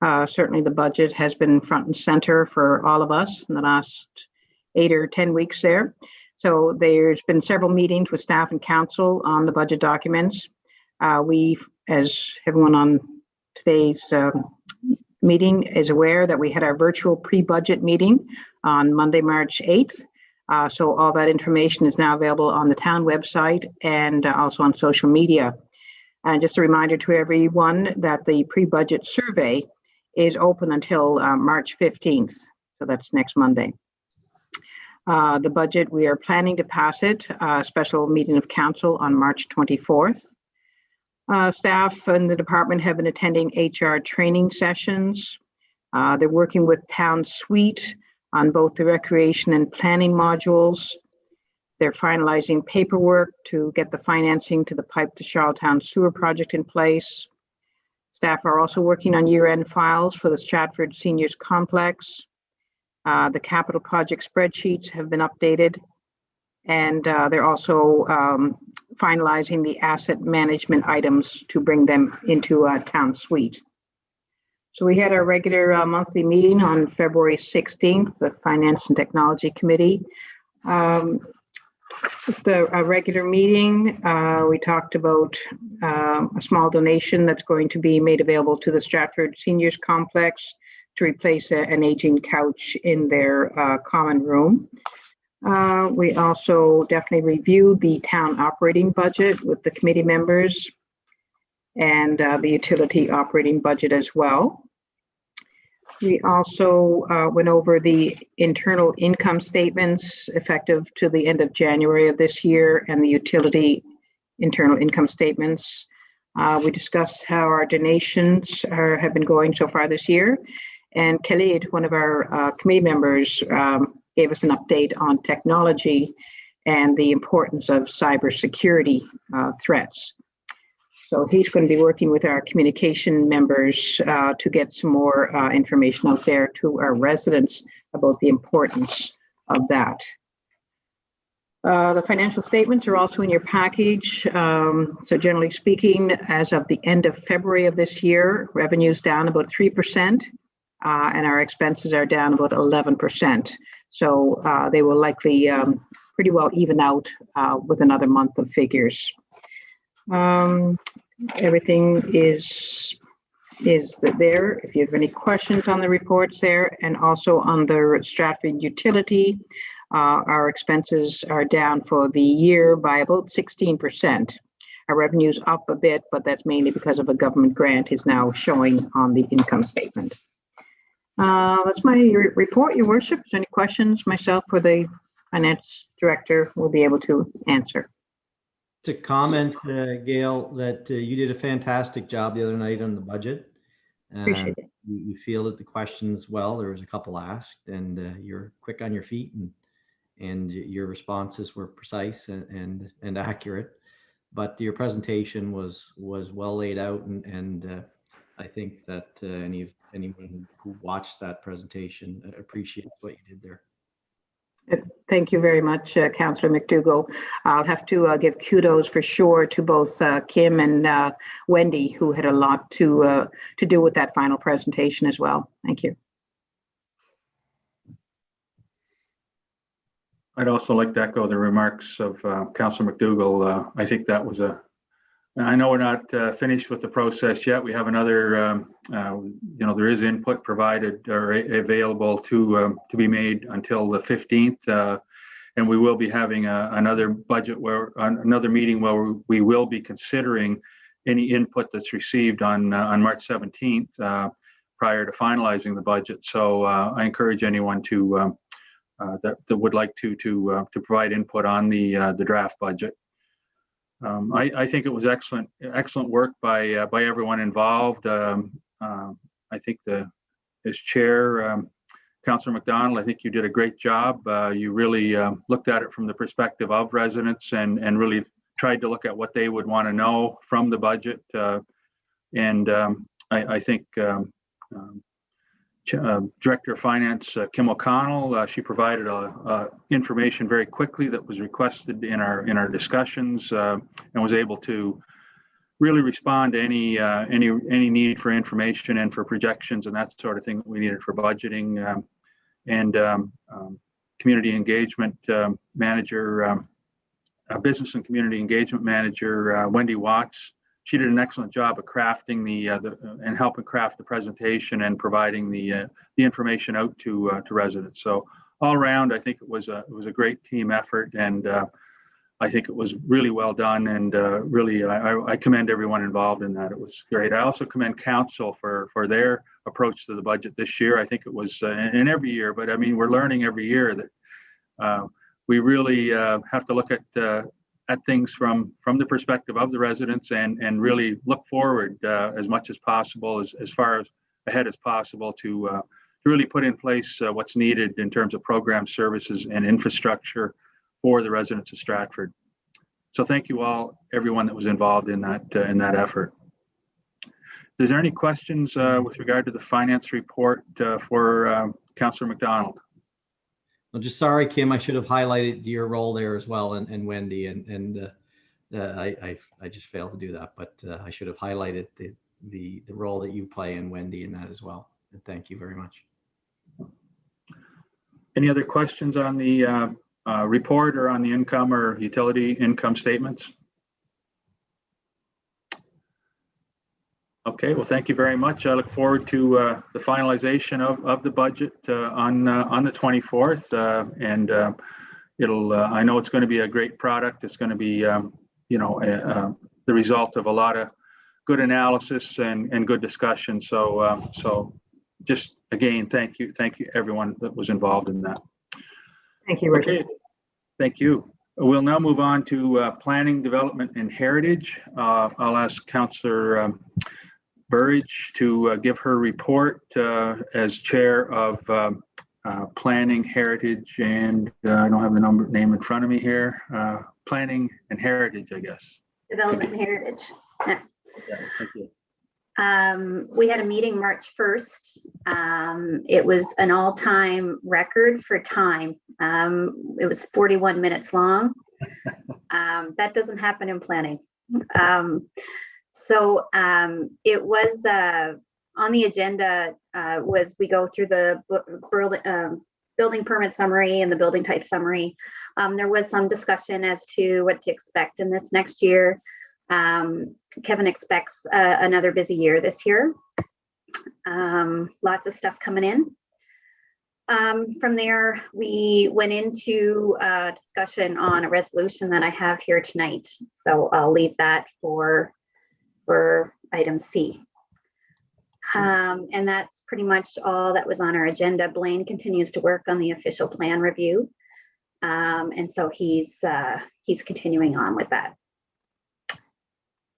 Certainly the budget has been front and center for all of us in the last 8 or 10 weeks there. So there's been several meetings with staff and council on the budget documents. As everyone on today's meeting is aware, that we had our virtual pre-budget meeting on Monday, March 8th. So all that information is now available on the town website and also on social media. And just a reminder to everyone that the pre-budget survey is open until March 15th. So that's next Monday. The budget, we are planning to pass it, a special meeting of council on March 24th. Staff in the department have been attending HR training sessions. They're working with Town Suite on both the recreation and planning modules. They're finalizing paperwork to get the financing to the Pipe to Charlottetown sewer project in place. Staff are also working on year-end files for the Stratford Seniors Complex. The capital project spreadsheets have been updated, and they're also finalizing the asset management items to bring them into Town Suite. So we had our regular monthly meeting on February 16th, the Finance and Technology Committee. A regular meeting, we talked about a small donation that's going to be made available to the Stratford Seniors Complex to replace an aging couch in their common room. We also definitely reviewed the town operating budget with the committee members and the utility operating budget as well. We also went over the internal income statements effective to the end of January of this year and the utility internal income statements. We discussed how our donations have been going so far this year. And Khalid, one of our committee members, gave us an update on technology and the importance of cybersecurity threats. So he's going to be working with our communication members to get some more information out there to our residents about the importance of that. The financial statements are also in your package. So generally speaking, as of the end of February of this year, revenue's down about 3%, and our expenses are down about 11%. So they will likely pretty well even out with another month of figures. Everything is there. If you have any questions on the reports there, and also on the Stratford utility, our expenses are down for the year by about 16%. Our revenue's up a bit, but that's mainly because of a government grant is now showing on the income statement. That's my report, Your Worship. If there's any questions, myself or the finance director will be able to answer. To comment, Gail, that you did a fantastic job the other night on the budget. Appreciate it. You fielded the questions well. There was a couple asked, and you're quick on your feet, and your responses were precise and accurate. But your presentation was well laid out, and I think that anyone who watched that presentation appreciates what you did there. Thank you very much, Councillor McDougall. I'll have to give kudos for sure to both Kim and Wendy, who had a lot to do with that final presentation as well. Thank you. I'd also like to echo the remarks of Councillor McDougall. I think that was I know we're not finished with the process yet. We have another, there is input provided or available to be made until the 15th. And we will be having another another meeting where we will be considering any input that's received on March 17th prior to finalizing the budget. So I encourage anyone to that would like to provide input on the draft budget. I think it was excellent work by everyone involved. I think as chair, Councillor McDonald, I think you did a great job. You really looked at it from the perspective of residents and really tried to look at what they would want to know from the budget. I think Director of Finance Kim O'Connell, she provided information very quickly that was requested in our discussions, and was able to really respond to any need for information and for projections and that sort of thing that we needed for budgeting. Community engagement manager, business and community engagement manager Wendy Watts. She did an excellent job of crafting and helping craft the presentation and providing the information out to residents. So all around, I think it was a great team effort, and I think it was really well done. And really, I commend everyone involved in that. It was great. I also commend council for their approach to the budget this year. I think it was in every year, but I mean, we're learning every year that we really have to look at things from the perspective of the residents and really look forward as much as possible, as far as ahead as possible to really put in place what's needed in terms of program services and infrastructure for the residents of Stratford. So thank you all, everyone that was involved in that effort. Is there any questions with regard to the finance report for Councillor McDonald? I'm just sorry, Kim, I should have highlighted your role there as well, and Wendy, and I just failed to do that, but I should have highlighted the role that you play in Wendy in that as well. And thank you very much. Any other questions on the report or on the income or utility income statements? Okay, well, thank you very much. I look forward to the finalization of the budget on the 24th, and I know it's going to be a great product. It's going to be, the result of a lot of good analysis and good discussion. So just again, thank you everyone that was involved in that. Thank you, Richard. Okay, thank you. We'll now move on to planning, development, and heritage. I'll ask Councillor Burridge to give her report as chair of planning, heritage, and I don't have the name in front of me here. Planning and heritage, I guess. Development and Heritage. Yeah. Yeah, thank you. We had a meeting March 1st. It was an all-time record for time. It was 41 minutes long. That doesn't happen in planning. It was on the agenda was we go through the building permit summary and the building type summary. There was some discussion as to what to expect in this next year. Kevin expects another busy year this year. Lots of stuff coming in. From there, we went into a discussion on a resolution that I have here tonight. So I'll leave that for item C. And that's pretty much all that was on our agenda. Blaine continues to work on the official plan review. And so he's continuing on with that.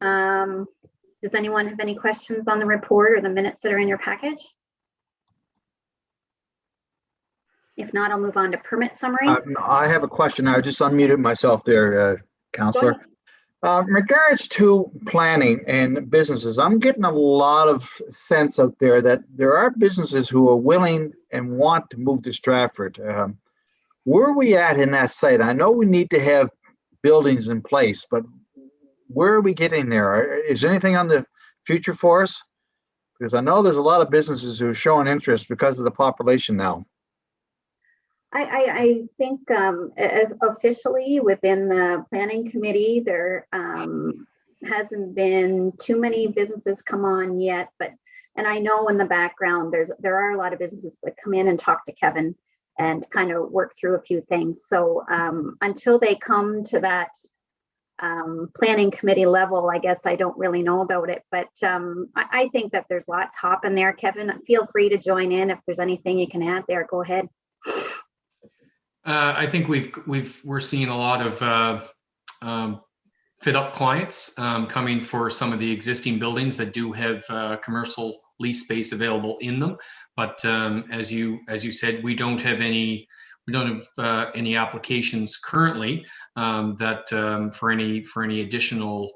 Does anyone have any questions on the report or the minutes that are in your package? If not, I'll move on to permit summary. I have a question. I just unmuted myself there, Counselor. In regards to planning and businesses, I'm getting a lot of sense out there that there are businesses who are willing and want to move to Stratford. Where are we at in that site? I know we need to have buildings in place, but where are we getting there? Is anything on the future for us? Because I know there's a lot of businesses who are showing interest because of the population now. I think officially within the planning committee, there hasn't been too many businesses come on yet, and I know in the background there are a lot of businesses that come in and talk to Kevin and kind of work through a few things. So until they come to that planning committee level, I guess I don't really know about it, but I think that there's lots hopping there. Kevin, feel free to join in if there's anything you can add there. Go ahead. I think we're seeing a lot of fit up clients coming for some of the existing buildings that do have commercial lease space available in them. But as you said, we don't have any applications currently that for any additional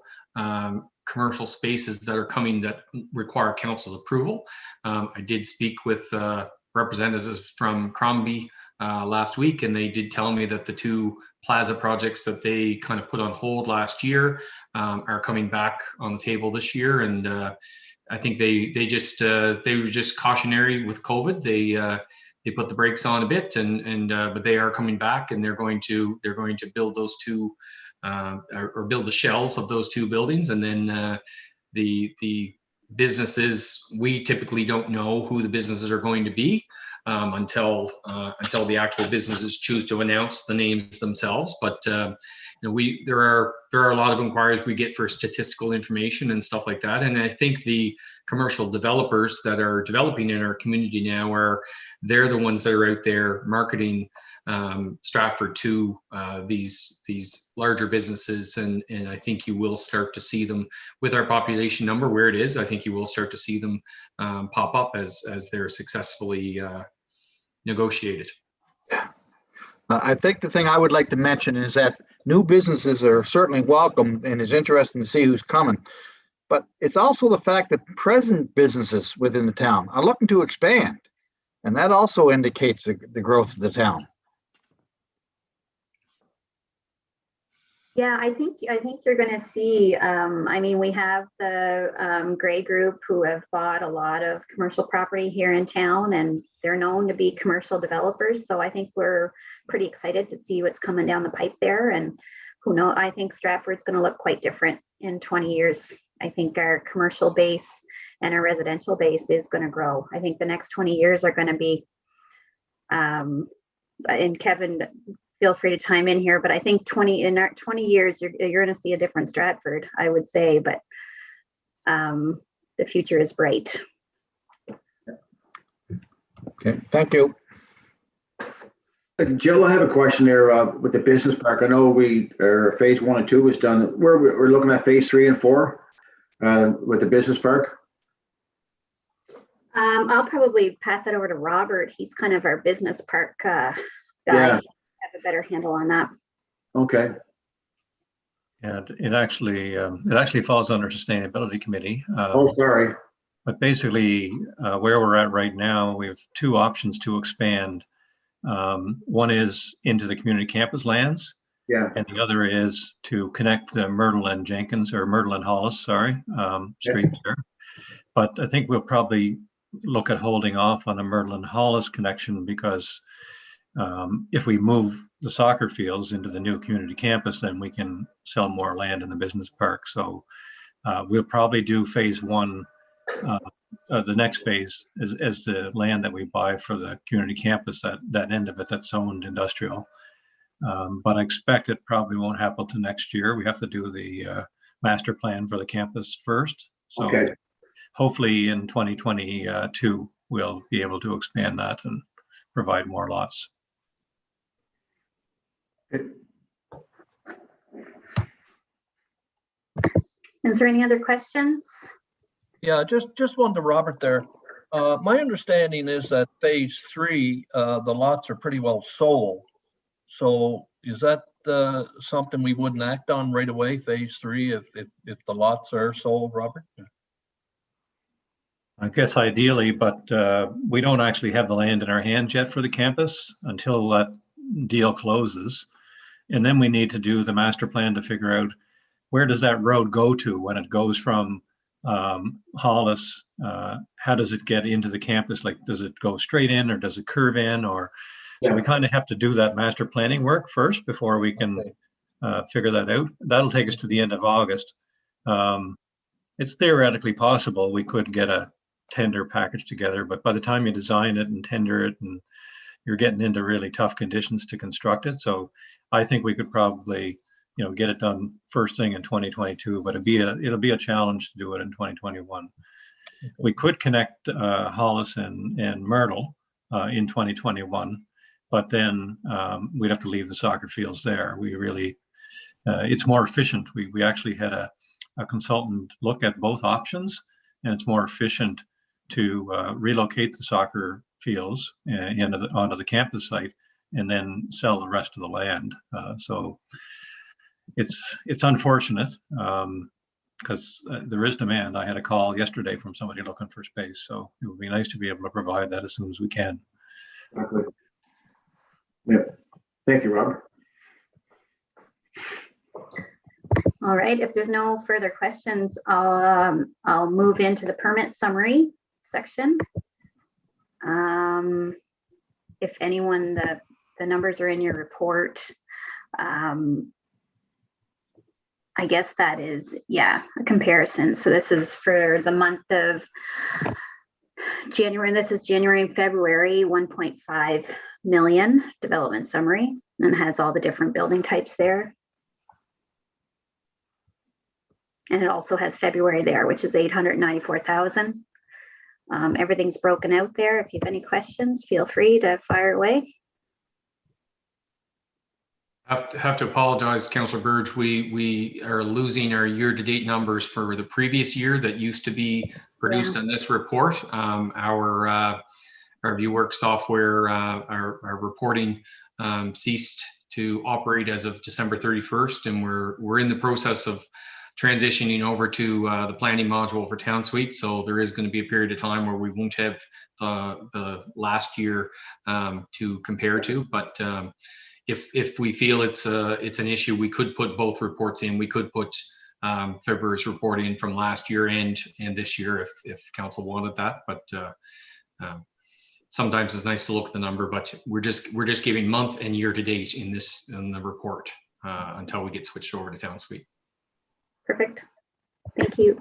commercial spaces that are coming that require council's approval. I did speak with representatives from Crombie last week, and they did tell me that the two plaza projects that they kind of put on hold last year are coming back on the table this year. And I think they were just cautionary with COVID. They put the brakes on a bit, but they are coming back, and they're going to build those two or build the shells of those two buildings, and then the businesses, we typically don't know who the businesses are going to be until the actual businesses choose to announce the names themselves. But there are a lot of inquiries we get for statistical information and stuff like that. And I think the commercial developers that are developing in our community now they're the ones that are out there marketing Stratford to these larger businesses, and I think you will start to see them with our population number where it is. I think you will start to see them pop up as they're successfully negotiated. I think the thing I would like to mention is that new businesses are certainly welcome, and it's interesting to see who's coming. But it's also the fact that present businesses within the town are looking to expand, and that also indicates the growth of the town. Yeah, I think you're going to see. I mean, we have the Gray Group who have bought a lot of commercial property here in town, and they're known to be commercial developers. So I think we're pretty excited to see what's coming down the pipe there. And who knows? I think Stratford's going to look quite different in 20 years. I think our commercial base and our residential base is going to grow. I think the next 20 years are going to be. And Kevin, feel free to chime in here, but I think 20 years, you're going to see a different Stratford, I would say, but the future is bright. Okay, thank you. Jill, I have a question there with the business park. I know phase 1 and 2 was done. We're looking at phase 3 and 4 with the business park. I'll probably pass it over to Robert. He's kind of our business park guy. Yeah. Have a better handle on that. Okay. And it actually falls under Sustainability Committee. Oh, sorry. But basically, where we're at right now, we have two options to expand. One is into the community campus lands, Yeah. and the other is to connect Myrtle and Jenkins, or Myrtle and Hollis, sorry, street there. But I think we'll probably look at holding off on the Myrtle and Hollis connection, because if we move the soccer fields into the new community campus, then we can sell more land in the business park. So we'll probably do phase one. The next phase is the land that we buy for the community campus, that end of it that's zoned industrial. But I expect it probably won't happen till next year. We have to do the master plan for the campus first. So Okay. hopefully in 2022, we'll be able to expand that and provide more lots. Is there any other questions? Yeah, just one to Robert there. My understanding is that phase 3, the lots are pretty well sold. So is that something we wouldn't act on right away, phase 3, if the lots are sold, Robert? I guess ideally, but we don't actually have the land in our hands yet for the campus until that deal closes. And then we need to do the master plan to figure out where does that road go to when it goes from Hollis. How does it get into the campus? Like, does it go straight in, or does it curve in? Or so we kind of have to do that master planning work first before we can figure that out. That'll take us to the end of August. It's theoretically possible we could get a tender package together, but by the time you design it and tender it, and you're getting into really tough conditions to construct it. So I think we could probably, get it done first thing in 2022, but it'll be a challenge to do it in 2021. Okay. We could connect Hollis and Myrtle in 2021, but then we'd have to leave the soccer fields there. We really, it's more efficient. We actually had a consultant look at both options, and it's more efficient to relocate the soccer fields onto the campus site and then sell the rest of the land. So it's unfortunate because there is demand. I had a call yesterday from somebody looking for space, so it would be nice to be able to provide that as soon as we can. Exactly. Yeah. Thank you, Robert. All right, if there's no further questions, I'll move into the permit summary section. If anyone, the numbers are in your report. I guess that is, a comparison. So this is for the month of January. This is January and February, 1.5 million development summary, and has all the different building types there. And it also has February there, which is 894,000. Everything's broken out there. If you have any questions, feel free to fire away. Have to apologize, Councillor Burge. We are losing our year-to-date numbers for the previous year that used to be produced on this report. Our ViewWorks software, our reporting ceased to operate as of December 31st, and we're in the process of transitioning over to the planning module for Town Suite. So there is going to be a period of time where we won't have the last year to compare to, but if we feel it's an issue, we could put both reports in. We could put February's report in from last year and this year if council wanted that. But sometimes it's nice to look at the number, but we're just giving month and year to date in the report until we get switched over to Town Suite. Perfect. Thank you.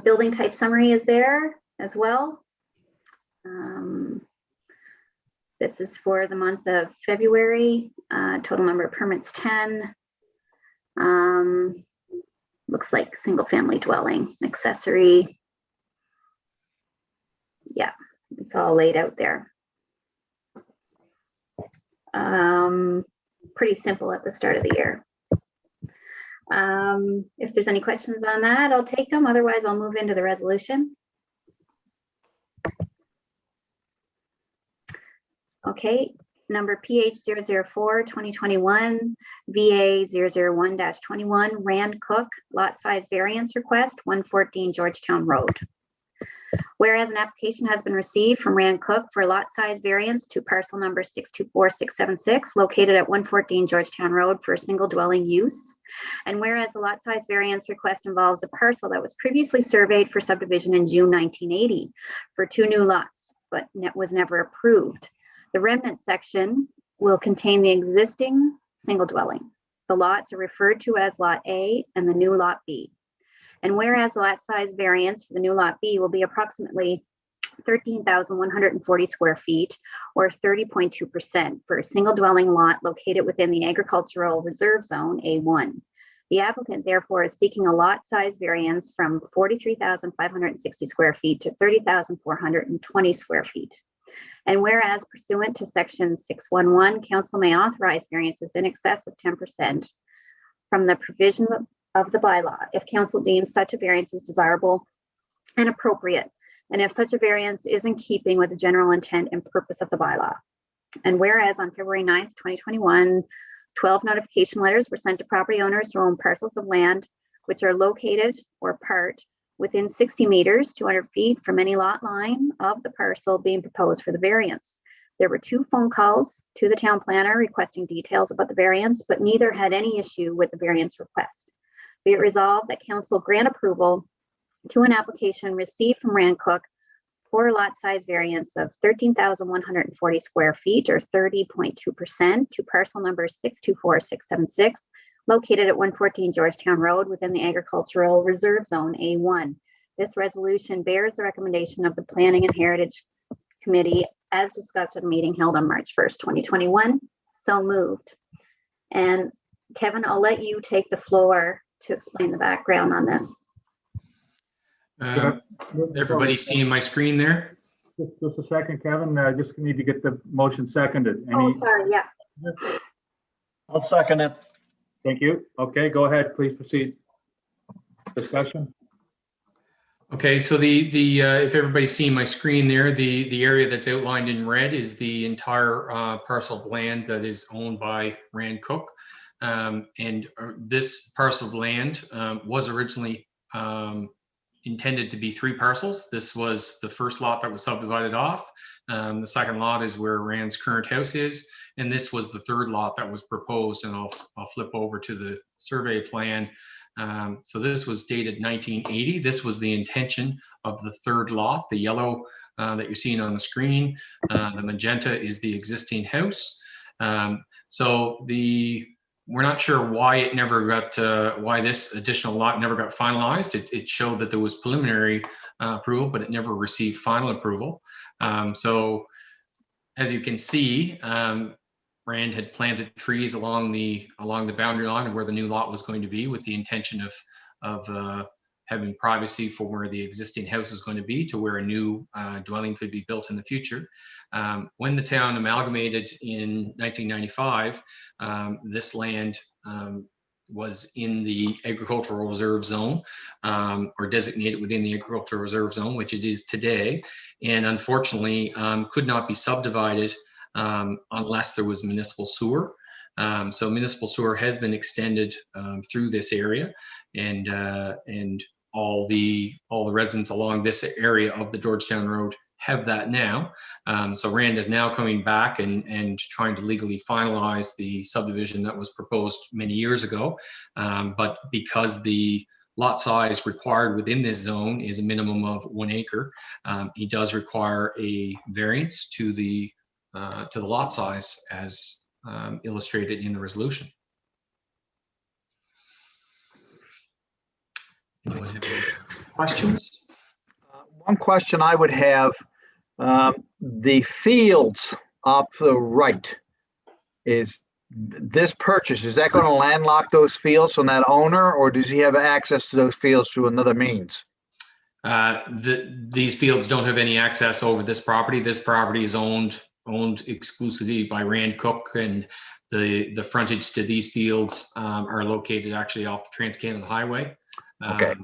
Building type summary is there as well. This is for the month of February. Total number of permits 10. Looks like single family dwelling, accessory. Yeah, it's all laid out there. Pretty simple at the start of the year. If there's any questions on that, I'll take them. Otherwise, I'll move into the resolution. Okay, number PH 004 2021 VA 001-21 Rand Cook lot size variance request 114 Georgetown Road. Whereas an application has been received from Rand Cook for lot size variance to parcel number 624676 located at 114 Georgetown Road for a single dwelling use. And whereas the lot size variance request involves a parcel that was previously surveyed for subdivision in June 1980 for 2 new lots, but was never approved. The remnant section will contain the existing single dwelling. The lots are referred to as Lot A and the new Lot B. And whereas the lot size variance for the new Lot B will be approximately 13,140 square feet or 30.2% for a single dwelling lot located within the agricultural reserve zone A1. The applicant therefore is seeking a lot size variance from 43,560 square feet to 30,420 square feet. And whereas pursuant to section 611, council may authorize variances in excess of 10% from the provisions of the bylaw if council deems such a variance is desirable and appropriate, and if such a variance is in keeping with the general intent and purpose of the bylaw. And whereas on February 9th, 2021, 12 notification letters were sent to property owners who own parcels of land which are located or part within 60 meters, 200 feet from any lot line of the parcel being proposed for the variance. There were 2 phone calls to the town planner requesting details about the variance, but neither had any issue with the variance request. Be it resolved that council grant approval to an application received from Rand Cook for a lot size variance of 13,140 square feet or 30.2% to parcel number 624676 located at 114 Georgetown Road within the agricultural reserve zone A1. This resolution bears the recommendation of the Planning and Heritage Committee as discussed at a meeting held on March 1st, 2021. So moved. And Kevin, I'll let you take the floor to explain the background on this. Everybody seeing my screen there? Just a second, Kevin. Just need to get the motion seconded. Oh, sorry. Yeah. I'll second it. Thank you. Okay, go ahead. Please proceed. Discussion. Okay, so the if everybody's seeing my screen there, the area that's outlined in red is the entire parcel of land that is owned by Rand Cook. And this parcel of land was originally intended to be 3 parcels. This was the first lot that was subdivided off. The second lot is where Rand's current house is. And this was the 3rd lot that was proposed. And I'll flip over to the survey plan. So this was dated 1980. This was the intention of the 3rd lot, the yellow that you're seeing on the screen. The magenta is the existing house. So we're not sure why it never got, why this additional lot never got finalized. It showed that there was preliminary approval, but it never received final approval. So as you can see, Rand had planted trees along the boundary line of where the new lot was going to be, with the intention of having privacy for where the existing house is going to be to where a new dwelling could be built in the future. When the town amalgamated in 1995, this land was in the agricultural reserve zone, or designated within the agricultural reserve zone, which it is today, and unfortunately could not be subdivided unless there was municipal sewer. So municipal sewer has been extended through this area, and all the residents along this area of the Georgetown Road have that now. So Rand is now coming back and trying to legally finalize the subdivision that was proposed many years ago. But because the lot size required within this zone is a minimum of 1 acre, he does require a variance to the lot size as illustrated in the resolution. Anyone have any questions? One question I would have, the fields off the right, is this purchase, is that going to landlock those fields from that owner, or does he have access to those fields through another means? These fields don't have any access over this property. This property is owned owned exclusively by Rand Cook, and the frontage to these fields are located actually off the Trans-Canada Highway. Okay.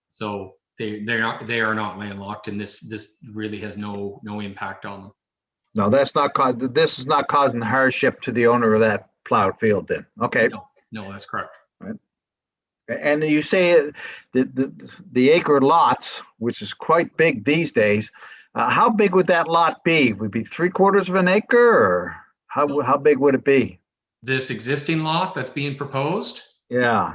So they are not landlocked, and this really has no impact on them. No, this is not causing hardship to the owner of that plowed field then. Okay. No, that's correct. And you say the acre lots, which is quite big these days, how big would that lot be? Would it be 3/4 of an acre, or how big would it be? This existing lot that's being proposed, Yeah.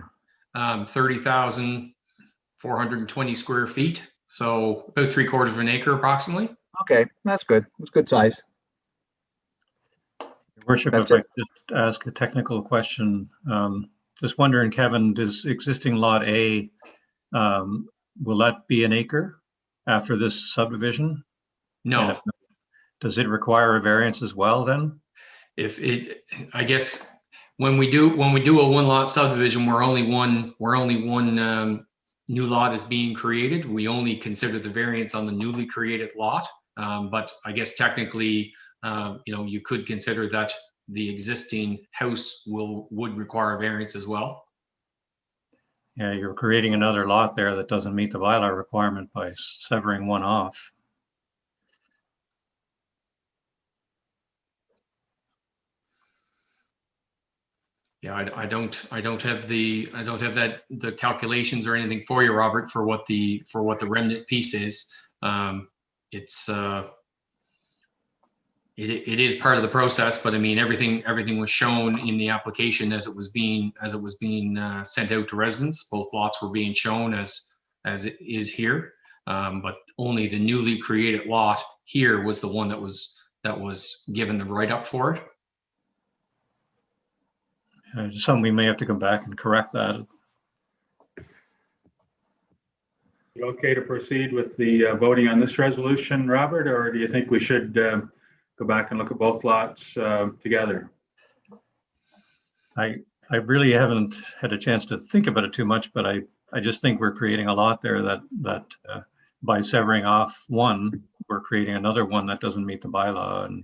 30,420 square feet. So about 3/4 of an acre approximately. Okay, that's good. It's good size. Your Worship, That's if I it. could just ask a technical question. Just wondering, Kevin, does existing lot A, will that be an acre after this subdivision? No. And if not, does it require a variance as well then? I guess when we do a one lot subdivision, where only one new lot is being created, we only consider the variance on the newly created lot. But I guess technically, you could consider that the existing house would require a variance as well. Yeah, you're creating another lot there that doesn't meet the bylaw requirement by severing one off. Yeah, I don't have the calculations or anything for you, Robert, for what the remnant piece is. It is part of the process, but I mean, everything was shown in the application as it was being sent out to residents. Both lots were being shown as it is here, but only the newly created lot here was the one that was given the write-up for it. Something we may have to come back and correct that. You okay to proceed with the voting on this resolution, Robert, or do you think we should go back and look at both lots together? I really haven't had a chance to think about it too much, but I just think we're creating a lot there that by severing off one, we're creating another one that doesn't meet the bylaw. And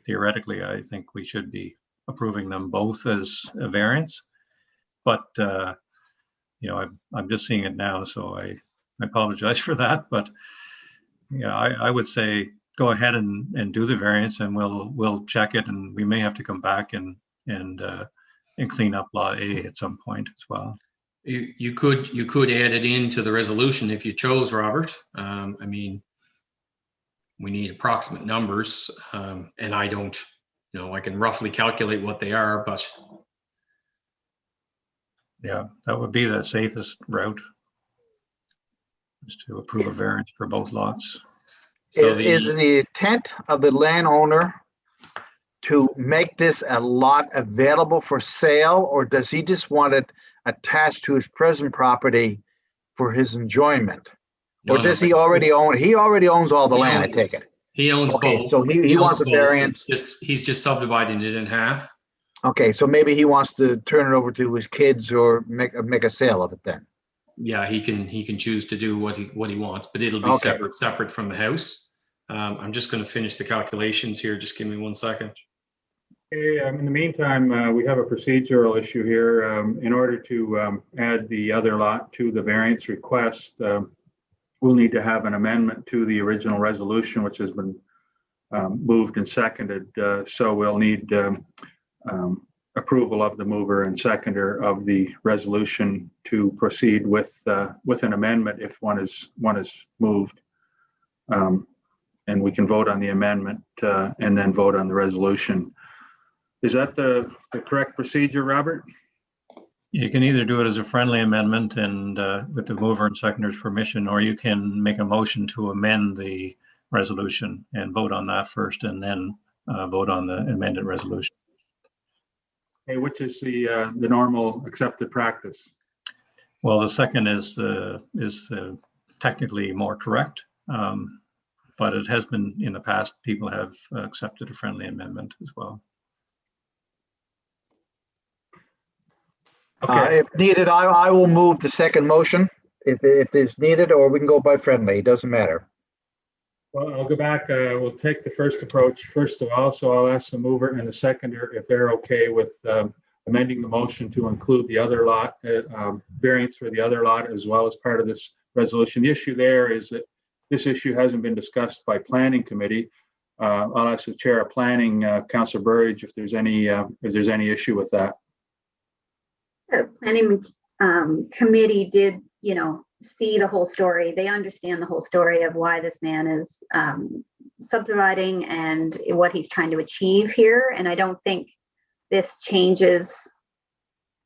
theoretically, I think we should be approving them both as a variance. But, I'm just seeing it now, so I apologize for that. But yeah, I would say go ahead and do the variance, and we'll check it, and we may have to come back and clean up lot A at some point as well. You could add it into the resolution if you chose, Robert. I mean, we need approximate numbers, and I don't, I can roughly calculate what they are, but yeah, that would be the safest route, is to approve a variance for both lots. so Is the intent of the landowner to make this a lot available for sale, or does he just want it attached to his present property for his enjoyment? Or does he already own? He already owns all the land, I take it. He owns both. So he wants a variance. He's just subdividing it in half. Okay, so maybe he wants to turn it over to his kids or make a sale of it then. Yeah, he can choose to do what he wants, but it'll be separate from the house. I'm just going to finish the calculations here. Just give me 1 second. Okay, in the meantime, we have a procedural issue here. In order to add the other lot to the variance request, we'll need to have an amendment to the original resolution, which has been moved and seconded. So we'll need approval of the mover and seconder of the resolution to proceed with an amendment if one is moved. And we can vote on the amendment and then vote on the resolution. Is that the correct procedure, Robert? You can either do it as a friendly amendment and with the mover and seconder's permission, or you can make a motion to amend the resolution and vote on that first, and then vote on the amended resolution. Hey, which is the normal accepted practice? Well, the second is technically more correct, but it has been in the past. People have accepted a friendly amendment as well. Okay. If needed, I will move the second motion if it's needed, or we can go by friendly. It doesn't matter. Well, I'll go back. We'll take the first approach first of all. So I'll ask the mover and the seconder if they're okay with amending the motion to include the other lot, variance for the other lot as well as part of this resolution. The issue there is that this issue hasn't been discussed by planning committee. I'll ask the chair of planning, Councillor Burridge, if there's any issue with that. The planning committee did, see the whole story. They understand the whole story of why this man is subdividing and what he's trying to achieve here. And I don't think this changes.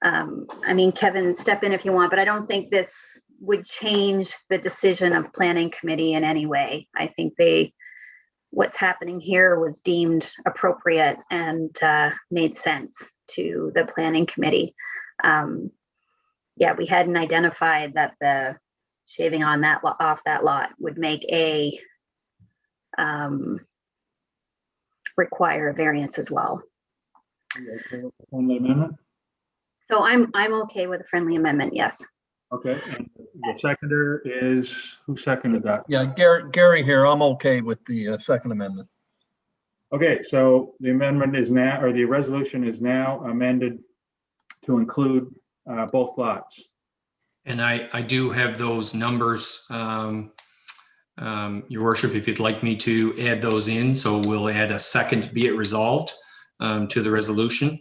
Kevin, step in if you want, but I don't think this would change the decision of planning committee in any way. I think what's happening here was deemed appropriate and made sense to the planning committee. We hadn't identified that the shaving on that off that lot would make require a variance as well. Friendly amendment? So I'm okay with a friendly amendment, yes. Okay, and the seconder is, who seconded that? Yeah, Gary here. I'm okay with the second amendment. Okay, so the amendment is now, or the resolution is now amended to include both lots. And I do have those numbers, Your Worship, if you'd like me to add those in. So we'll add a second be it resolved to the resolution.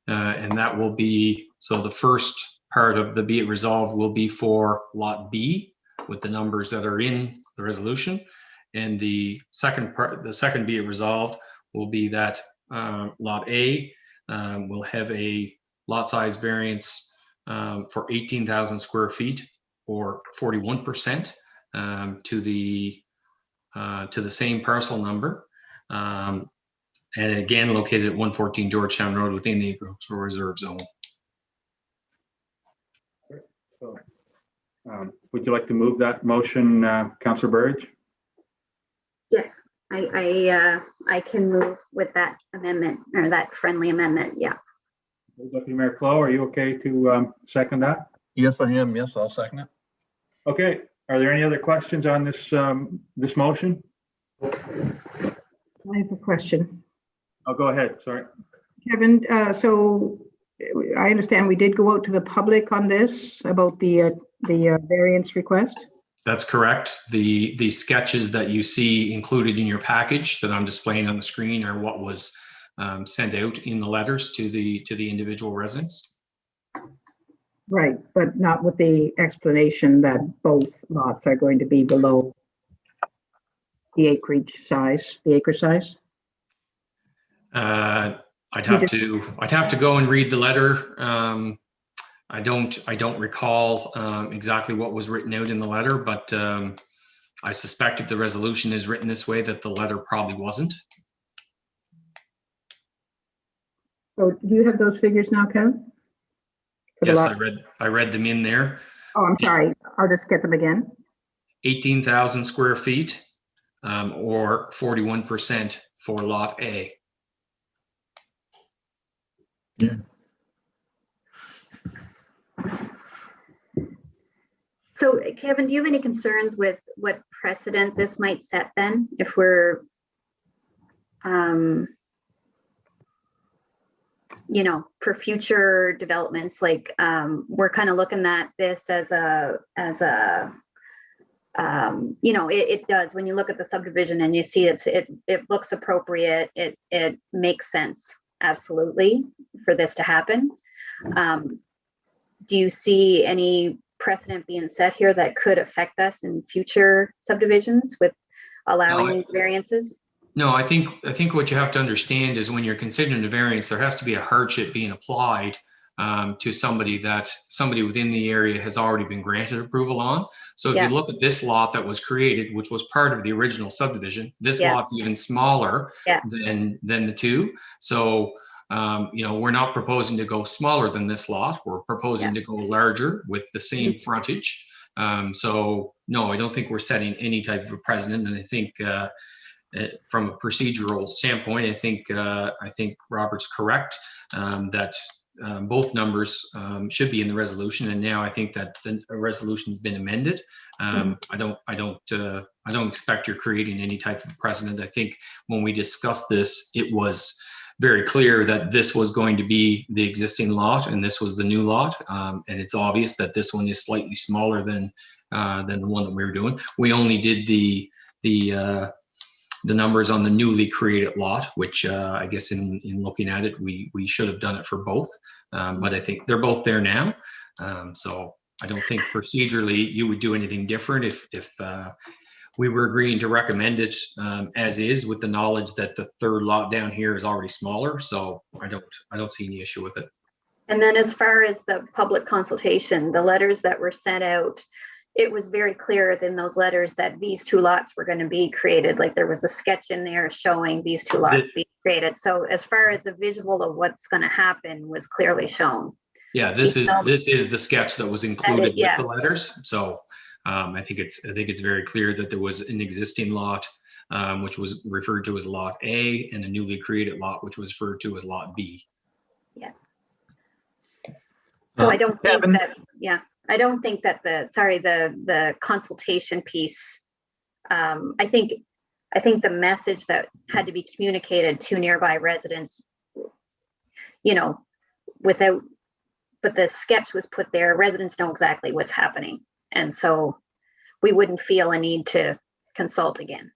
And that will be, so the first part of the be it resolved will be for lot B with the numbers that are in the resolution. And the second part, the second be it resolved will be that lot A will have a lot size variance for 18,000 square feet or 41% to the same parcel number. And again, located at 114 Georgetown Road within the agricultural reserve zone. So, would you like to move that motion, Councillor Burridge? Yes, I can move with that amendment or that friendly amendment. Yeah. Deputy Mayor Clow, are you okay to second that? Yes, I am. Yes, I'll second it. Okay. Are there any other questions on this this motion? I have a question. I'll go ahead. Sorry. Kevin, so I understand we did go out to the public on this about the variance request. That's correct. The sketches that you see included in your package that I'm displaying on the screen are what was sent out in the letters to the individual residents. Right, but not with the explanation that both lots are going to be below the acreage size, the acre size. I'd have to go and read the letter. I don't recall exactly what was written out in the letter, but I suspect if the resolution is written this way, that the letter probably wasn't. So do you have those figures now, Kevin? Yes, I read them in there. Oh, I'm sorry. I'll just get them again. 18,000 square feet or 41% for lot A. Yeah. So Kevin, do you have any concerns with what precedent this might set then if we're, for future developments, like we're kind of looking at this as it does, when you look at the subdivision and you see it looks appropriate, it makes sense, absolutely, for this to happen. Do you see any precedent being set here that could affect us in future subdivisions with allowing variances? No, I think what you have to understand is when you're considering a variance, there has to be a hardship being applied to somebody within the area has already been granted approval on. So if you look at this lot that was created, which was part of the original subdivision, this lot's even smaller than the two. So we're not proposing to go smaller than this lot. We're proposing to go larger with the same frontage. So no, I don't think we're setting any type of a precedent. And I think from a procedural standpoint, I think Robert's correct that both numbers should be in the resolution, and now I think that the resolution's been amended. I don't expect you're creating any type of precedent. I think when we discussed this, it was very clear that this was going to be the existing lot and this was the new lot, and it's obvious that this one is slightly smaller than the one that we were doing. We only did the numbers on the newly created lot, which I guess in looking at it, we should have done it for both. But I think they're both there now. So I don't think procedurally you would do anything different if we were agreeing to recommend it as is, with the knowledge that the third lot down here is already smaller. So I don't see any issue with it. And then as far as the public consultation, the letters that were sent out, it was very clear in those letters that these two lots were going to be created. Like there was a sketch in there showing these two lots being created. So as far as a visual of what's going to happen was clearly shown. Yeah, this is the sketch that was included with the letters. So I think it's very clear that there was an existing lot, which was referred to as Lot A, and a newly created lot, which was referred to as Lot B. Yeah. So I don't think that, I don't think that the consultation piece, I think the message that had to be communicated to nearby residents, but the sketch was put there, residents know exactly what's happening. And so we wouldn't feel a need to consult again.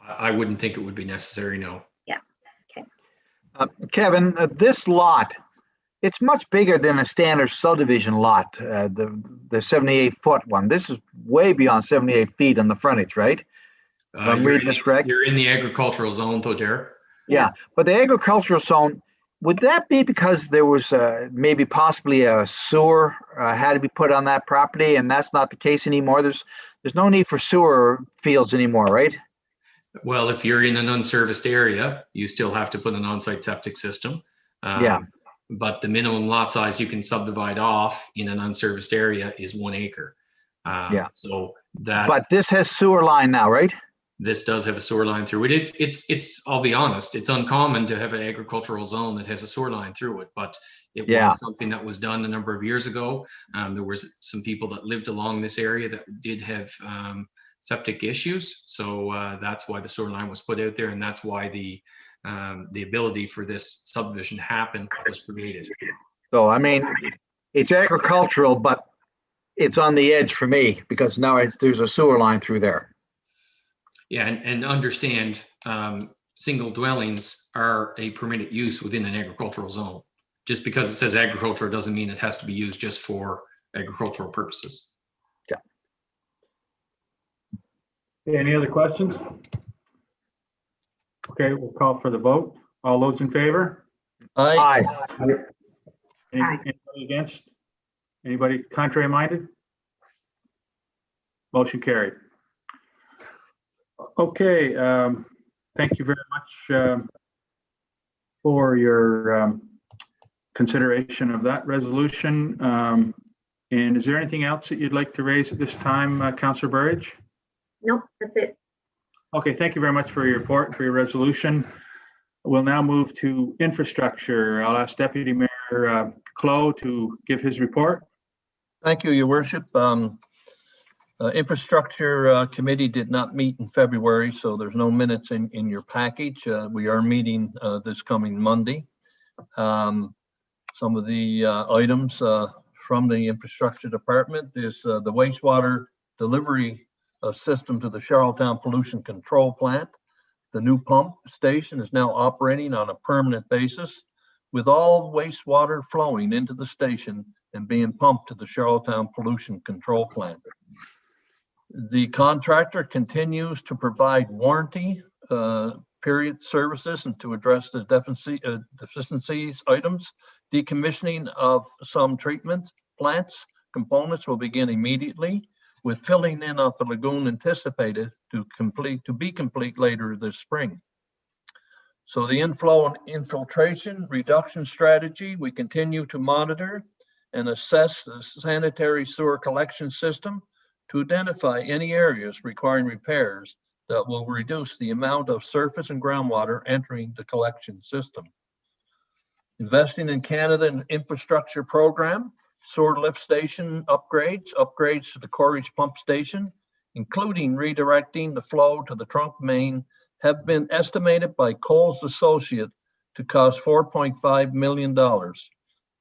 I wouldn't think it would be necessary, no. Yeah, okay. Kevin, this lot, it's much bigger than a standard subdivision lot, the 78-foot one. This is way beyond 78 feet on the frontage, right? If I'm reading this correct? You're in the agricultural zone though, Derek. Yeah, but the agricultural zone, would that be because there was maybe possibly a sewer had to be put on that property, and that's not the case anymore? There's no need for sewer fields anymore, right? Well, if you're in an unserviced area, you still have to put an on-site septic system. But the minimum lot size you can subdivide off in an unserviced area is 1 acre. So that. But this has sewer line now, right? This does have a sewer line through it. It's I'll be honest, it's uncommon to have an agricultural zone that has a sewer line through it, but it was something that was done a number of years ago. There was some people that lived along this area that did have septic issues. So that's why the sewer line was put out there, and that's why the ability for this subdivision to happen was created. So, I mean, it's agricultural, but it's on the edge for me because now there's a sewer line through there. Yeah, and understand, single dwellings are a permitted use within an agricultural zone. Just because it says agricultural doesn't mean it has to be used just for agricultural purposes. Yeah. Okay, any other questions? Okay, we'll call for the vote. All those in favor? Aye. Anybody against? Anybody contrary minded? Motion carried. Okay, thank you very much for your consideration of that resolution. And is there anything else that you'd like to raise at this time, Councillor Burridge? Nope, that's it. Okay, thank you very much for your report and for your resolution. We'll now move to infrastructure. I'll ask Deputy Mayor Clow to give his report. Thank you, Your Worship. Infrastructure Committee did not meet in February, so there's no minutes in your package. We are meeting this coming Monday. Some of the items from the Infrastructure Department is the wastewater delivery system to the Charlottetown Pollution Control Plant. The new pump station is now operating on a permanent basis, with all wastewater flowing into the station and being pumped to the Charlottetown Pollution Control Plant. The contractor continues to provide warranty period services and to address the deficiencies items. Decommissioning of some treatment plants components will begin immediately, with filling in of the lagoon anticipated to be complete later this spring. So the inflow and infiltration reduction strategy, we continue to monitor and assess the sanitary sewer collection system to identify any areas requiring repairs that will reduce the amount of surface and groundwater entering the collection system. Investing in Canada in infrastructure program, sewer lift station upgrades to the Corridge pump station, including redirecting the flow to the trunk main, have been estimated by Coles Associate to cost $4.5 million.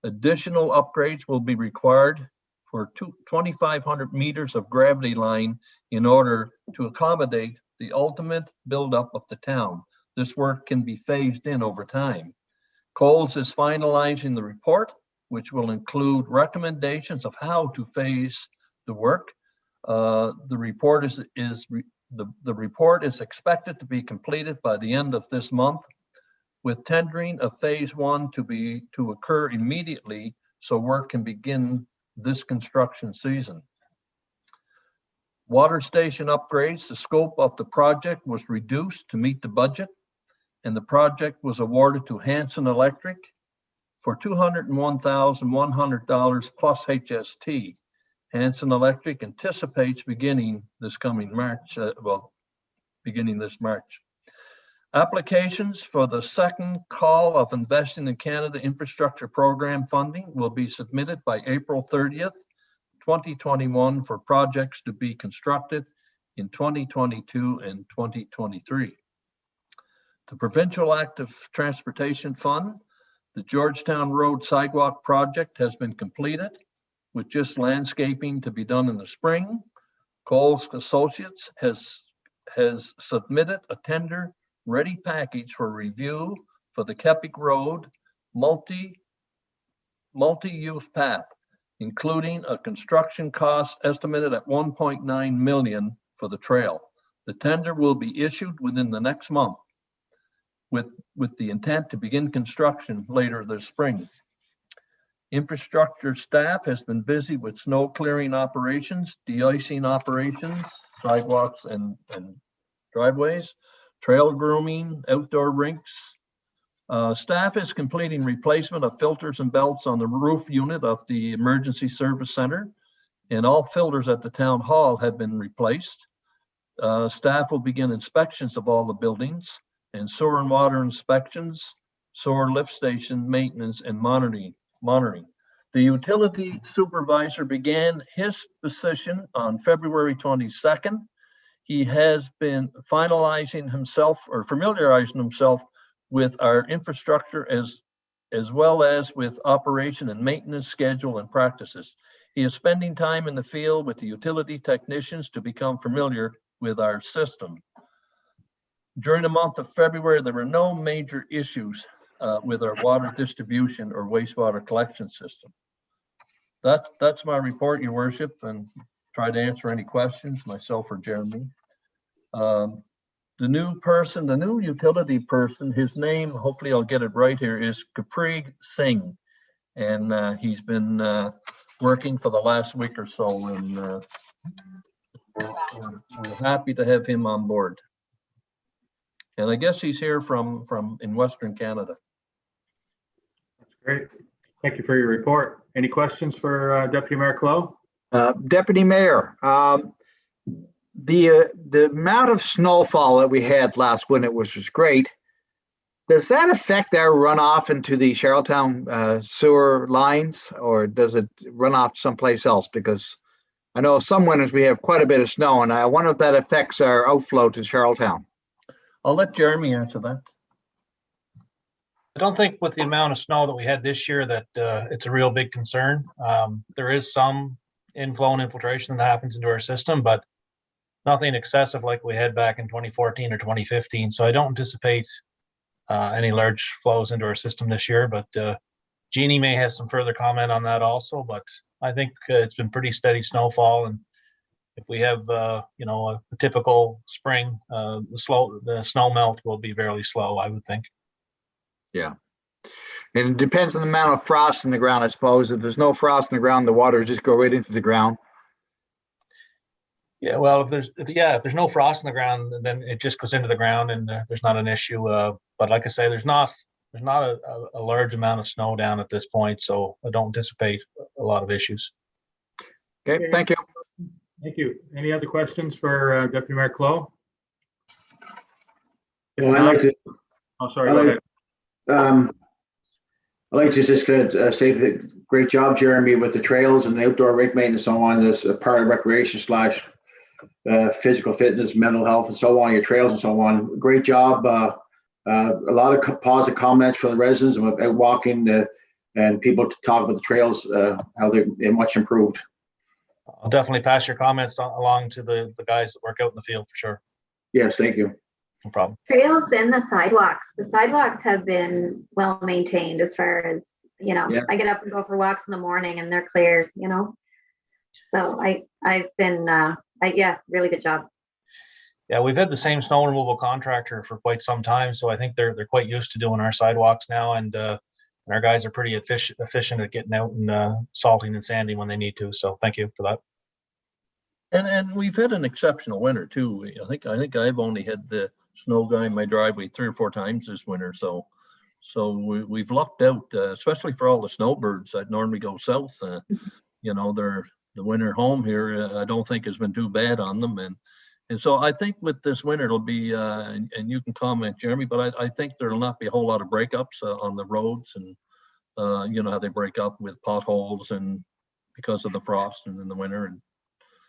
Additional upgrades will be required for 2,500 meters of gravity line in order to accommodate the ultimate buildup of the town. This work can be phased in over time. Coles is finalizing the report, which will include recommendations of how to phase the work. The report is expected to be completed by the end of this month, with tendering of phase 1 to occur immediately, so work can begin this construction season. Water station upgrades. The scope of the project was reduced to meet the budget, and the project was awarded to Hanson Electric for $201,100 plus HST. Hanson Electric anticipates beginning this coming March, beginning this March. Applications for the second call of Investing in Canada Infrastructure Program funding will be submitted by April 30th, 2021 for projects to be constructed in 2022 and 2023. The Provincial Active Transportation Fund, the Georgetown Road Sidewalk Project has been completed with just landscaping to be done in the spring. Coles Associates has submitted a tender ready package for review for the Kepik Road multi-use path, including a construction cost estimated at $1.9 million for the trail. The tender will be issued within the next month with the intent to begin construction later this spring. Infrastructure staff has been busy with snow clearing operations, de-icing operations, sidewalks and driveways, trail grooming, outdoor rinks. Staff is completing replacement of filters and belts on the roof unit of the Emergency Service Center, and all filters at the town hall have been replaced. Staff will begin inspections of all the buildings and sewer and water inspections, sewer lift station maintenance and monitoring. The utility supervisor began his position on February 22nd. He has been finalizing himself or familiarizing himself with our infrastructure as well as with operation and maintenance schedule and practices. He is spending time in the field with the utility technicians to become familiar with our system. During the month of February, there were no major issues with our water distribution or wastewater collection system. That's my report, Your Worship, and try to answer any questions, myself or Jeremy. The new utility person, his name, hopefully I'll get it right here, is Capri Singh. And he's been working for the last week or so, and we're happy to have him on board. And I guess he's here from in Western Canada. That's great. Thank you for your report. Any questions for Deputy Mayor Clow? Deputy Mayor, the amount of snowfall that we had last winter was great. Does that affect our runoff into the Charlottetown sewer lines, or does it run off someplace else? Because I know some winters we have quite a bit of snow, and I wonder if that affects our outflow to Charlottetown. I'll let Jeremy answer that. I don't think with the amount of snow that we had this year that it's a real big concern. There is some inflow and infiltration that happens into our system, but nothing excessive like we had back in 2014 or 2015. So I don't anticipate any large flows into our system this year, but Jeannie may have some further comment on that also, but I think it's been pretty steady snowfall. And if we have, a typical spring, the snow melt will be fairly slow, I would think. Yeah. And it depends on the amount of frost in the ground, I suppose. If there's no frost in the ground, the water just go right into the ground. Yeah, well, if there's no frost in the ground, then it just goes into the ground, and there's not an issue. But like I say, there's not a large amount of snow down at this point, so I don't anticipate a lot of issues. Okay, thank you. Thank you. Any other questions for Deputy Mayor Clow? If Well, I'd not- like to, Oh, sorry, I'd go like- ahead. I'd like to just say the great job, Jeremy, with the trails and the outdoor rink maintenance and so on, as a part of recreation slash physical fitness, mental health and so on, your trails and so on. Great job. A lot of positive comments from the residents about walking and people to talk about the trails, how they're much improved. I'll definitely pass your comments along to the guys that work out in the field for sure. Yes, thank you. No problem. Trails and the sidewalks. The sidewalks have been well maintained as far as, Yeah. I get up and go for walks in the morning and they're clear, So I've been, yeah, really good job. Yeah, we've had the same snow removal contractor for quite some time, so I think they're quite used to doing our sidewalks now, and our guys are pretty efficient at getting out and salting and sanding when they need to. So thank you for that. And we've had an exceptional winter too. I think I've only had the snow guy in my driveway 3 or 4 times this winter. So we've lucked out, especially for all the snowbirds that normally go south. The winter home here, I don't think has been too bad on them. And so I think with this winter, it'll be, and you can comment, Jeremy, but I think there'll not be a whole lot of breakups on the roads, and how they break up with potholes and because of the frost and in the winter. And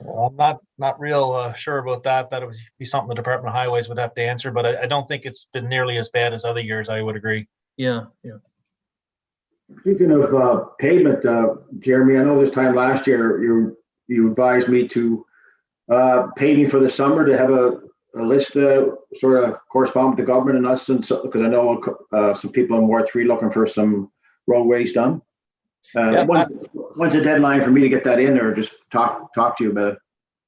Well, I'm not real sure about that. That would be something the Department of Highways would have to answer, but I don't think it's been nearly as bad as other years. I would agree. yeah. Speaking of pavement, Jeremy, I know this time last year you advised me to paving for the summer, to have a list sort of correspond with the government and us, and so, because I know some people in Ward 3 looking for some roadways done. When's the deadline for me to get that in, or just talk to you about it?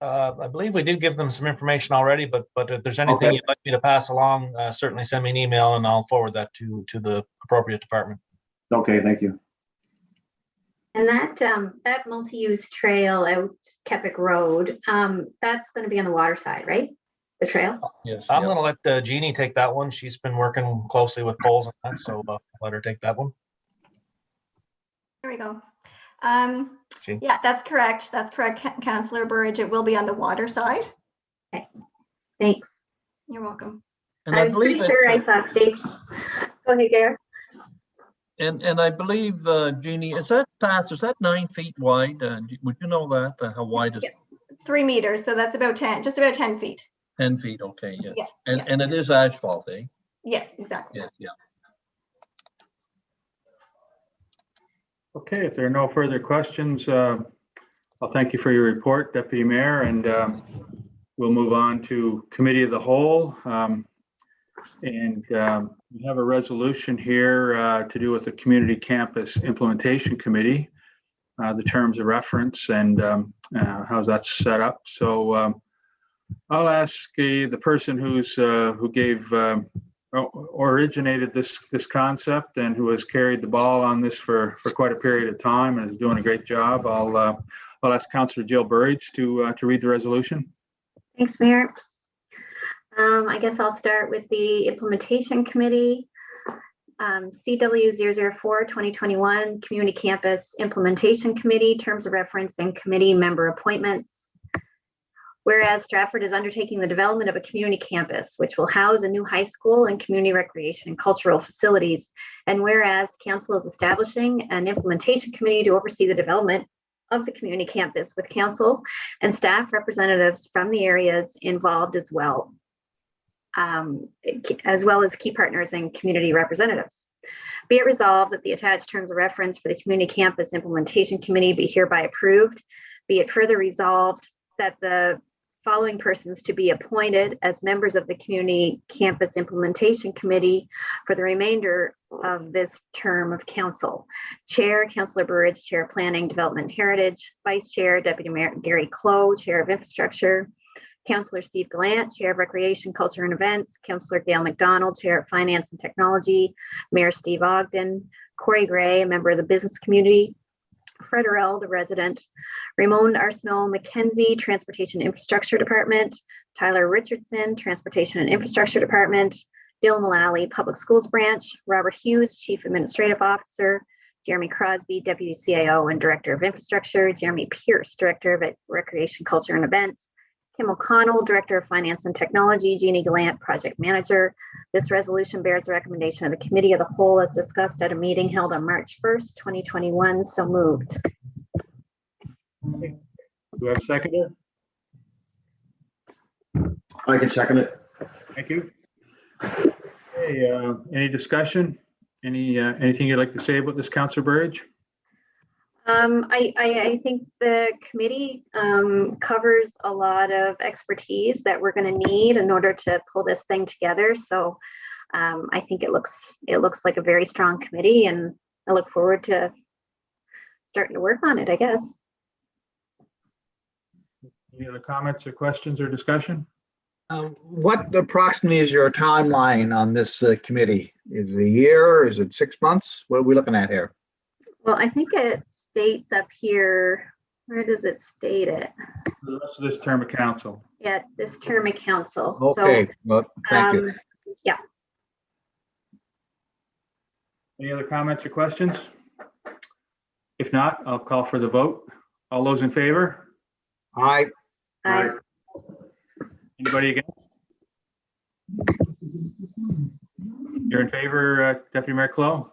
I believe we did give them some information already, but if there's anything Okay. you'd like me to pass along, certainly send me an email and I'll forward that to the appropriate department. Okay, thank you. And that multi-use trail out Keppick Road, that's going to be on the water side, right? The trail? Yes. I'm going to let Jeannie take that one. She's been working closely with Coles on that, so let her take that one. Here we go. Jean. Yeah, that's correct. That's correct, Councillor Burridge. It will be on the water side. Okay, thanks. You're welcome. And I was pretty sure I saw stakes. Go ahead, Gare. And I believe, Jeannie, is that 9 feet wide? Would you know that? How wide is it? 3 meters, so that's about 10, just about 10 feet. 10 feet, okay, yes. Yes, And it is asphalt, eh? Yes, exactly. Yeah. Okay, if there are no further questions, I'll thank you for your report, Deputy Mayor, and we'll move on to Committee of the Whole. We have a resolution here to do with the Community Campus Implementation Committee, the terms of reference and how's that set up. So I'll ask the person who originated this concept and who has carried the ball on this for quite a period of time and is doing a great job. I'll ask Councillor Jill Burridge to read the resolution. Thanks, Mayor. I guess I'll start with the Implementation Committee. CW 004 2021 Community Campus Implementation Committee, terms of reference and committee member appointments. Whereas Stratford is undertaking the development of a community campus, which will house a new high school and community recreation and cultural facilities. And whereas Council is establishing an implementation committee to oversee the development of the community campus with Council and staff representatives from the areas involved as well as key partners and community representatives. Be it resolved that the attached terms of reference for the Community Campus Implementation Committee be hereby approved. Be it further resolved that the following persons to be appointed as members of the Community Campus Implementation Committee for the remainder of this term of Council. Chair, Councillor Burridge, Chair of Planning, Development, Heritage. Vice Chair, Deputy Mayor Gary Clow, Chair of Infrastructure. Councillor Steve Gallant, Chair of Recreation, Culture and Events. Councillor Gail McDonald, Chair of Finance and Technology. Mayor Steve Ogden. Corey Gray, a member of the business community. Fred Earl, the resident. Ramon Arsenault McKenzie, Transportation Infrastructure Department. Tyler Richardson, Transportation and Infrastructure Department. Dylan Mullally, Public Schools Branch. Robert Hughes, Chief Administrative Officer. Jeremy Crosby, Deputy CAO and Director of Infrastructure. Jeremy Pierce, Director of Recreation, Culture and Events. Kim O'Connell, Director of Finance and Technology, Jeannie Gallant, Project Manager. This resolution bears the recommendation of the Committee of the Whole as discussed at a meeting held on March 1st, 2021. So moved. Do we have a seconder? I can second it. Thank you. Hey, any discussion? Anything you'd like to say about this, Councillor Burridge? I think the committee covers a lot of expertise that we're going to need in order to pull this thing together. So I think it looks like a very strong committee, and I look forward to starting to work on it, I guess. Any other comments or questions or discussion? What approximately is your timeline on this committee? Is it a year? Is it 6 months? What are we looking at here? Well, I think it states up here, where does it state it? The rest of this term of council. Yeah, this term of council. Okay, well, thank you. Yeah. Any other comments or questions? If not, I'll call for the vote. All those in favor? Aye. Aye. Anybody against? You're in favor, Deputy Mayor Clow?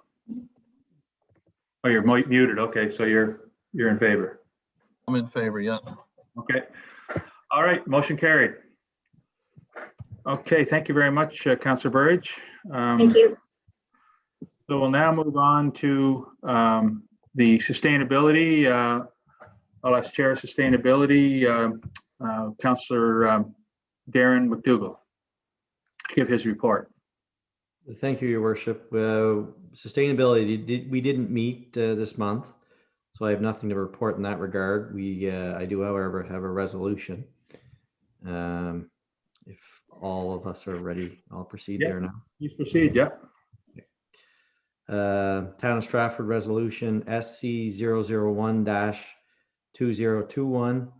Oh, you're muted. Okay, so you're in favor. I'm in favor, yeah. Okay. All right, motion carried. Okay, thank you very much, Councillor Burridge. Thank you. So we'll now move on to the sustainability. I'll ask Chair of Sustainability, Councillor Darren McDougall, to give his report. Thank you, Your Worship. Sustainability, we didn't meet this month, so I have nothing to report in that regard. I do, however, have a resolution. If all of us are ready, I'll proceed there now. Please proceed, yeah. Town of Stratford Resolution SC 001-2021,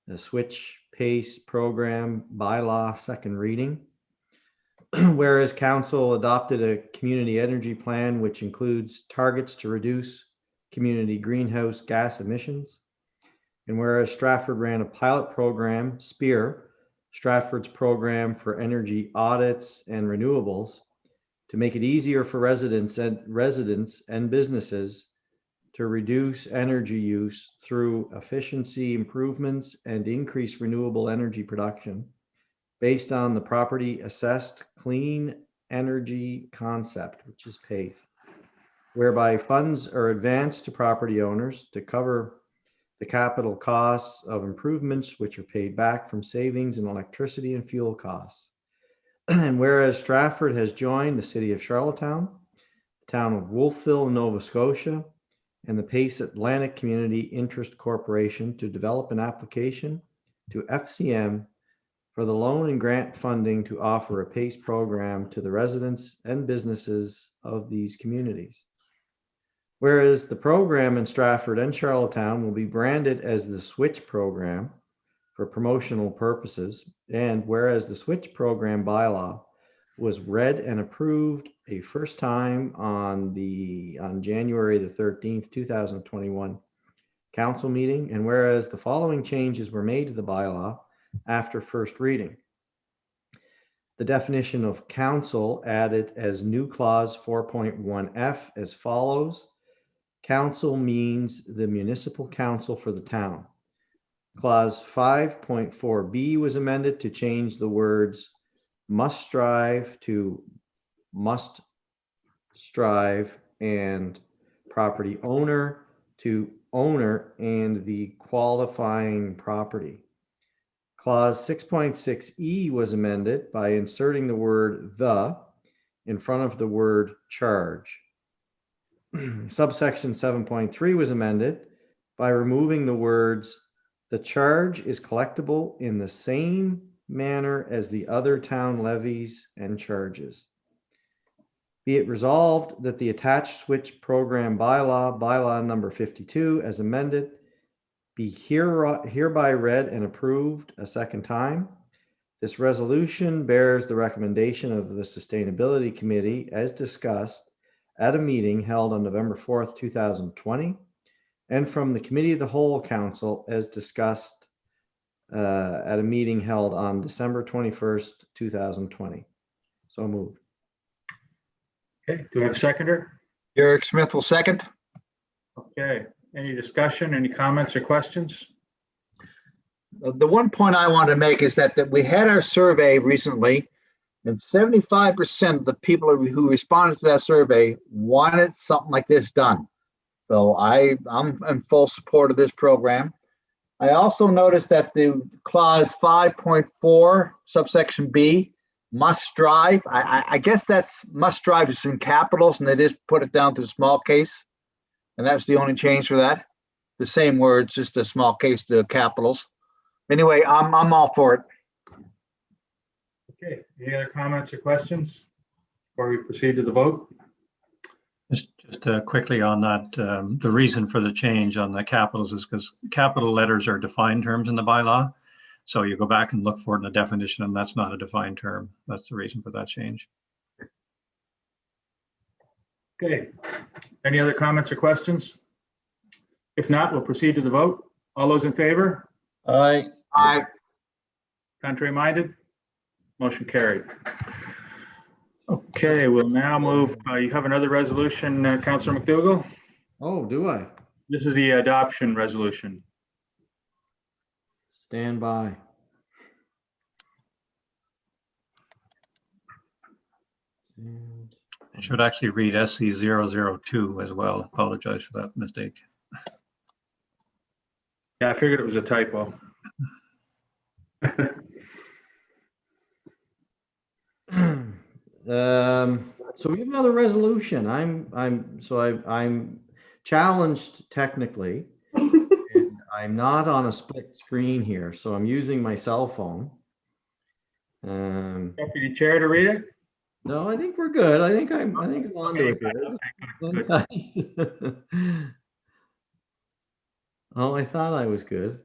the Switch Pace Program Bylaw, second reading. Whereas Council adopted a community energy plan which includes targets to reduce community greenhouse gas emissions. And whereas Stratford ran a pilot program, SPEAR, Stratford's program for energy audits and renewables, to make it easier for residents and businesses to reduce energy use through efficiency improvements and increase renewable energy production based on the property assessed clean energy concept, which is PACE, whereby funds are advanced to property owners to cover the capital costs of improvements which are paid back from savings in electricity and fuel costs. And whereas Stratford has joined the City of Charlottetown, the Town of Wolfville, Nova Scotia, and the Pace Atlantic Community Interest Corporation to develop an application to FCM for the loan and grant funding to offer a PACE program to the residents and businesses of these communities. Whereas the program in Stratford and Charlottetown will be branded as the Switch Program for promotional purposes, and whereas the Switch Program bylaw was read and approved a first time on January the 13th, 2021 council meeting, and whereas the following changes were made to the bylaw after first reading. The definition of council added as new clause 4.1F as follows. Council means the municipal council for the town. Clause 5.4B was amended to change the words must strive to must strive and property owner to owner and the qualifying property. Clause 6.6E was amended by inserting the word the in front of the word charge. Subsection 7.3 was amended by removing the words the charge is collectible in the same manner as the other town levies and charges. Be it resolved that the attached Switch Program bylaw number 52 as amended, be hereby read and approved a second time. This resolution bears the recommendation of the Sustainability Committee as discussed at a meeting held on November 4th, 2020, and from the Committee of the Whole Council as discussed at a meeting held on December 21st, 2020. So moved. Okay, do we have a seconder? Derek Smith will second. Okay, any discussion, any comments or questions? The one point I want to make is that we had our survey recently, and 75% of the people who responded to that survey wanted something like this done. So I'm in full support of this program. I also noticed that the clause 5.4 subsection B, must drive. I guess that's must drive is in capitals, and they just put it down to the small case. And that's the only change for that. The same words, just a small case to capitals. Anyway, I'm all for it. Okay, any other comments or questions before we proceed to the vote? Just quickly on that, the reason for the change on the capitals is because capital letters are defined terms in the bylaw. So you go back and look for it in the definition, and that's not a defined term. That's the reason for that change. Okay, any other comments or questions? If not, we'll proceed to the vote. All those in favor? Aye. Aye. Contrary minded? Motion carried. Okay, we'll now move, you have another resolution, Councillor McDougall? Oh, do I? This is the adoption resolution. Stand by. It should actually read SC002 as well. Apologize for that mistake. Yeah, I figured it was a typo. So we have another resolution. I'm challenged technically, and I'm not on a split screen here, so I'm using my cell phone. Deputy Chair to read it? No, I think we're good. I think I'm on to it here. Oh, I thought I was good.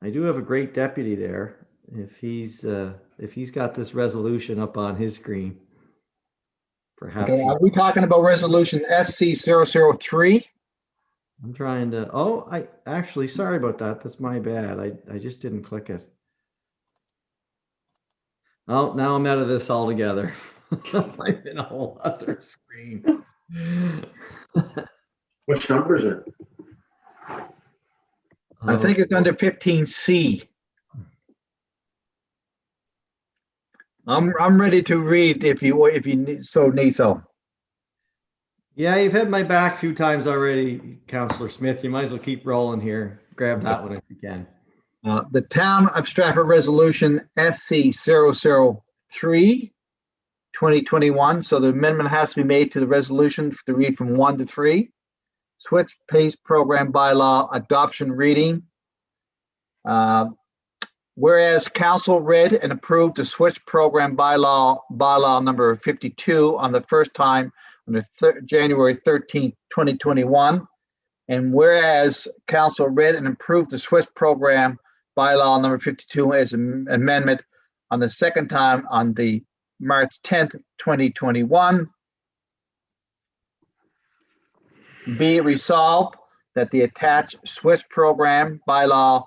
I do have a great deputy there. If he's got this resolution up on his screen, perhaps. Okay, are we talking about resolution SC003? I'm trying to. Oh, I actually, sorry about that. That's my bad. I just didn't click it. Oh, now I'm out of this altogether. I'm in a whole other screen. Which number is it? I think it's under 15C. I'm ready to read if you need so. Yeah, you've had my back a few times already, Councillor Smith. You might as well keep rolling here. Grab that one if you can. The Town of Stratford Resolution SC003, 2021. So the amendment has to be made to the resolution to read from 1 to 3. Switch Pace Program Bylaw Adoption Reading. Whereas Council read and approved the Switch Program Bylaw number 52 on the first time on January 13th, 2021. And whereas Council read and approved the Switch Program Bylaw number 52 as an amendment on the second time on the March 10th, 2021. Be it resolved that the attached Switch Program Bylaw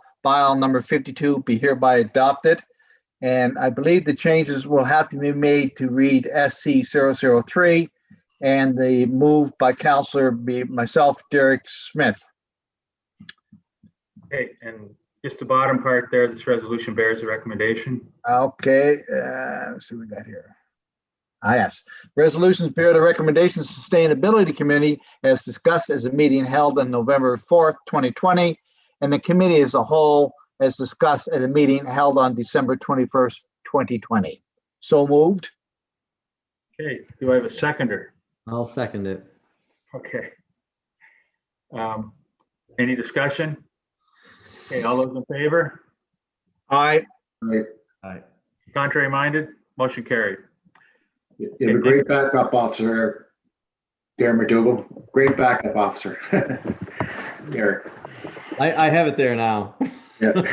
number 52 be hereby adopted. And I believe the changes will have to be made to read SC003, and the move by Councillor be myself, Derek Smith. Okay, and just the bottom part there, this resolution bears a recommendation. Okay, let's see what we got here. Yes, resolutions bear the recommendations of Sustainability Committee as discussed as a meeting held on November 4th, 2020, and the committee as a whole as discussed at a meeting held on December 21st, 2020. So moved. Okay, do I have a seconder? I'll second it. Okay. Any discussion? Okay, all those in favor? Aye. Aye. Contrary minded? Motion carried. You have a great backup officer, Darren McDougall. Great backup officer. Derek. I have it there now. Yeah.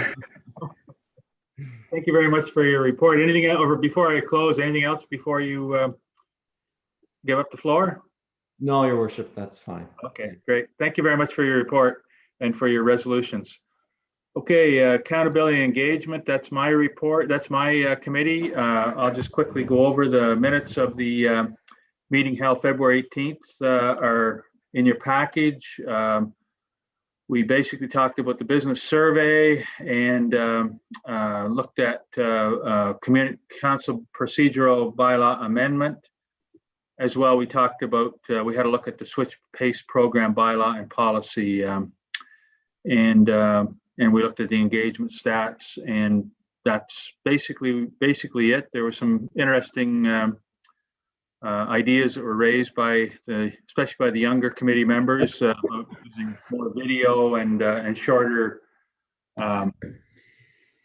Thank you very much for your report. Anything else, or before I close, anything else before you give up the floor? No, Your Worship, that's fine. Okay, great. Thank you very much for your report and for your resolutions. Okay, accountability and engagement, that's my report. That's my committee. I'll just quickly go over the minutes of the meeting held February 18th are in your package. We basically talked about the business survey and looked at community council procedural bylaw amendment. As well, we talked about, we had a look at the switch pace program bylaw and policy. And we looked at the engagement stats, and that's basically it. There were some interesting ideas that were raised by especially by the younger committee members about using more video and shorter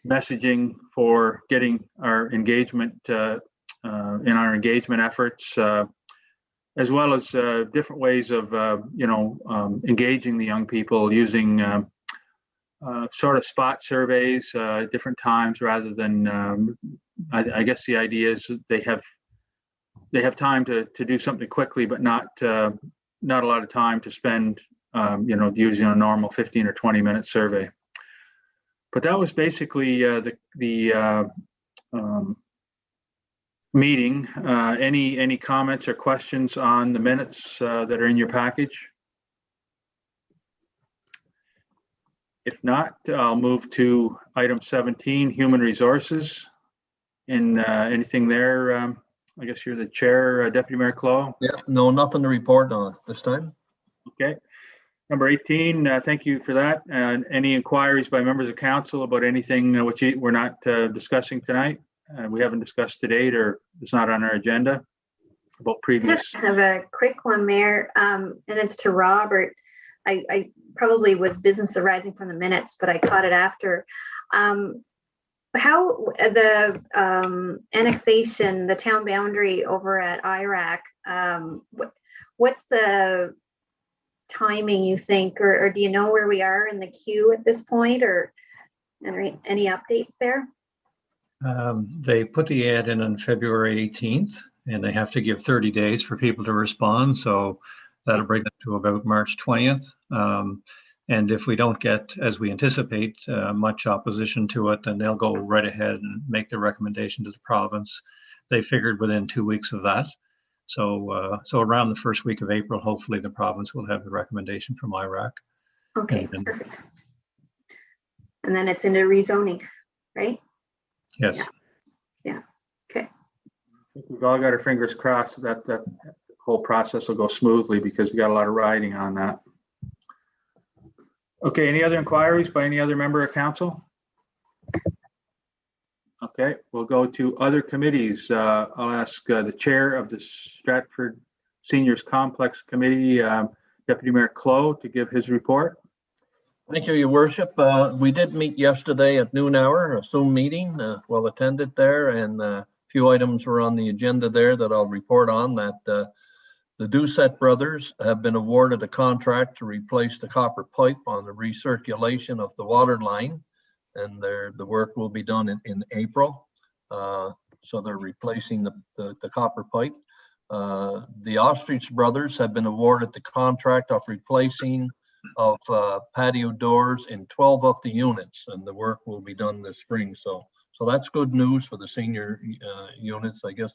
messaging for getting our engagement in our engagement efforts, as well as different ways of engaging the young people using sort of spot surveys at different times rather than I guess the idea is that they have time to do something quickly, but not a lot of time to spend using a normal 15 or 20 minute survey. But that was basically the meeting. Any comments or questions on the minutes that are in your package? If not, I'll move to item 17, human resources. And anything there? I guess you're the chair, Deputy Mayor Clow. Yeah, no, nothing to report on this time. Okay. Number 18, thank you for that. Any inquiries by members of council about anything which we're not discussing tonight? We haven't discussed to date, or it's not on our agenda about previous. Just have a quick one, Mayor, and it's to Robert. I probably was business arising from the minutes, but I caught it after. How the annexation, the town boundary over at Iraq, what's the timing you think, or do you know where we are in the queue at this point, or any updates there? They put the ad in on February 18th, and they have to give 30 days for people to respond. So that'll bring it to about March 20th. And if we don't get, as we anticipate, much opposition to it, then they'll go right ahead and make the recommendation to the province. They figured within 2 weeks of that. So around the first week of April, hopefully the province will have the recommendation from Iraq. Okay, perfect. And then it's into rezoning, right? Yes. Yeah. Okay. I think we've all got our fingers crossed that that whole process will go smoothly, because we got a lot of riding on that. Okay, any other inquiries by any other member of council? Okay, we'll go to other committees. I'll ask the chair of the Stratford Seniors Complex Committee, Deputy Mayor Clow, to give his report. Thank you, Your Worship. We did meet yesterday at noon hour, a Zoom meeting, well attended there, and a few items were on the agenda there that I'll report on. That the Doucette brothers have been awarded a contract to replace the copper pipe on the recirculation of the water line, and the work will be done in April. So they're replacing the copper pipe. The Ostrich brothers have been awarded the contract of replacing of patio doors in 12 of the units, and the work will be done this spring. So that's good news for the senior units. I guess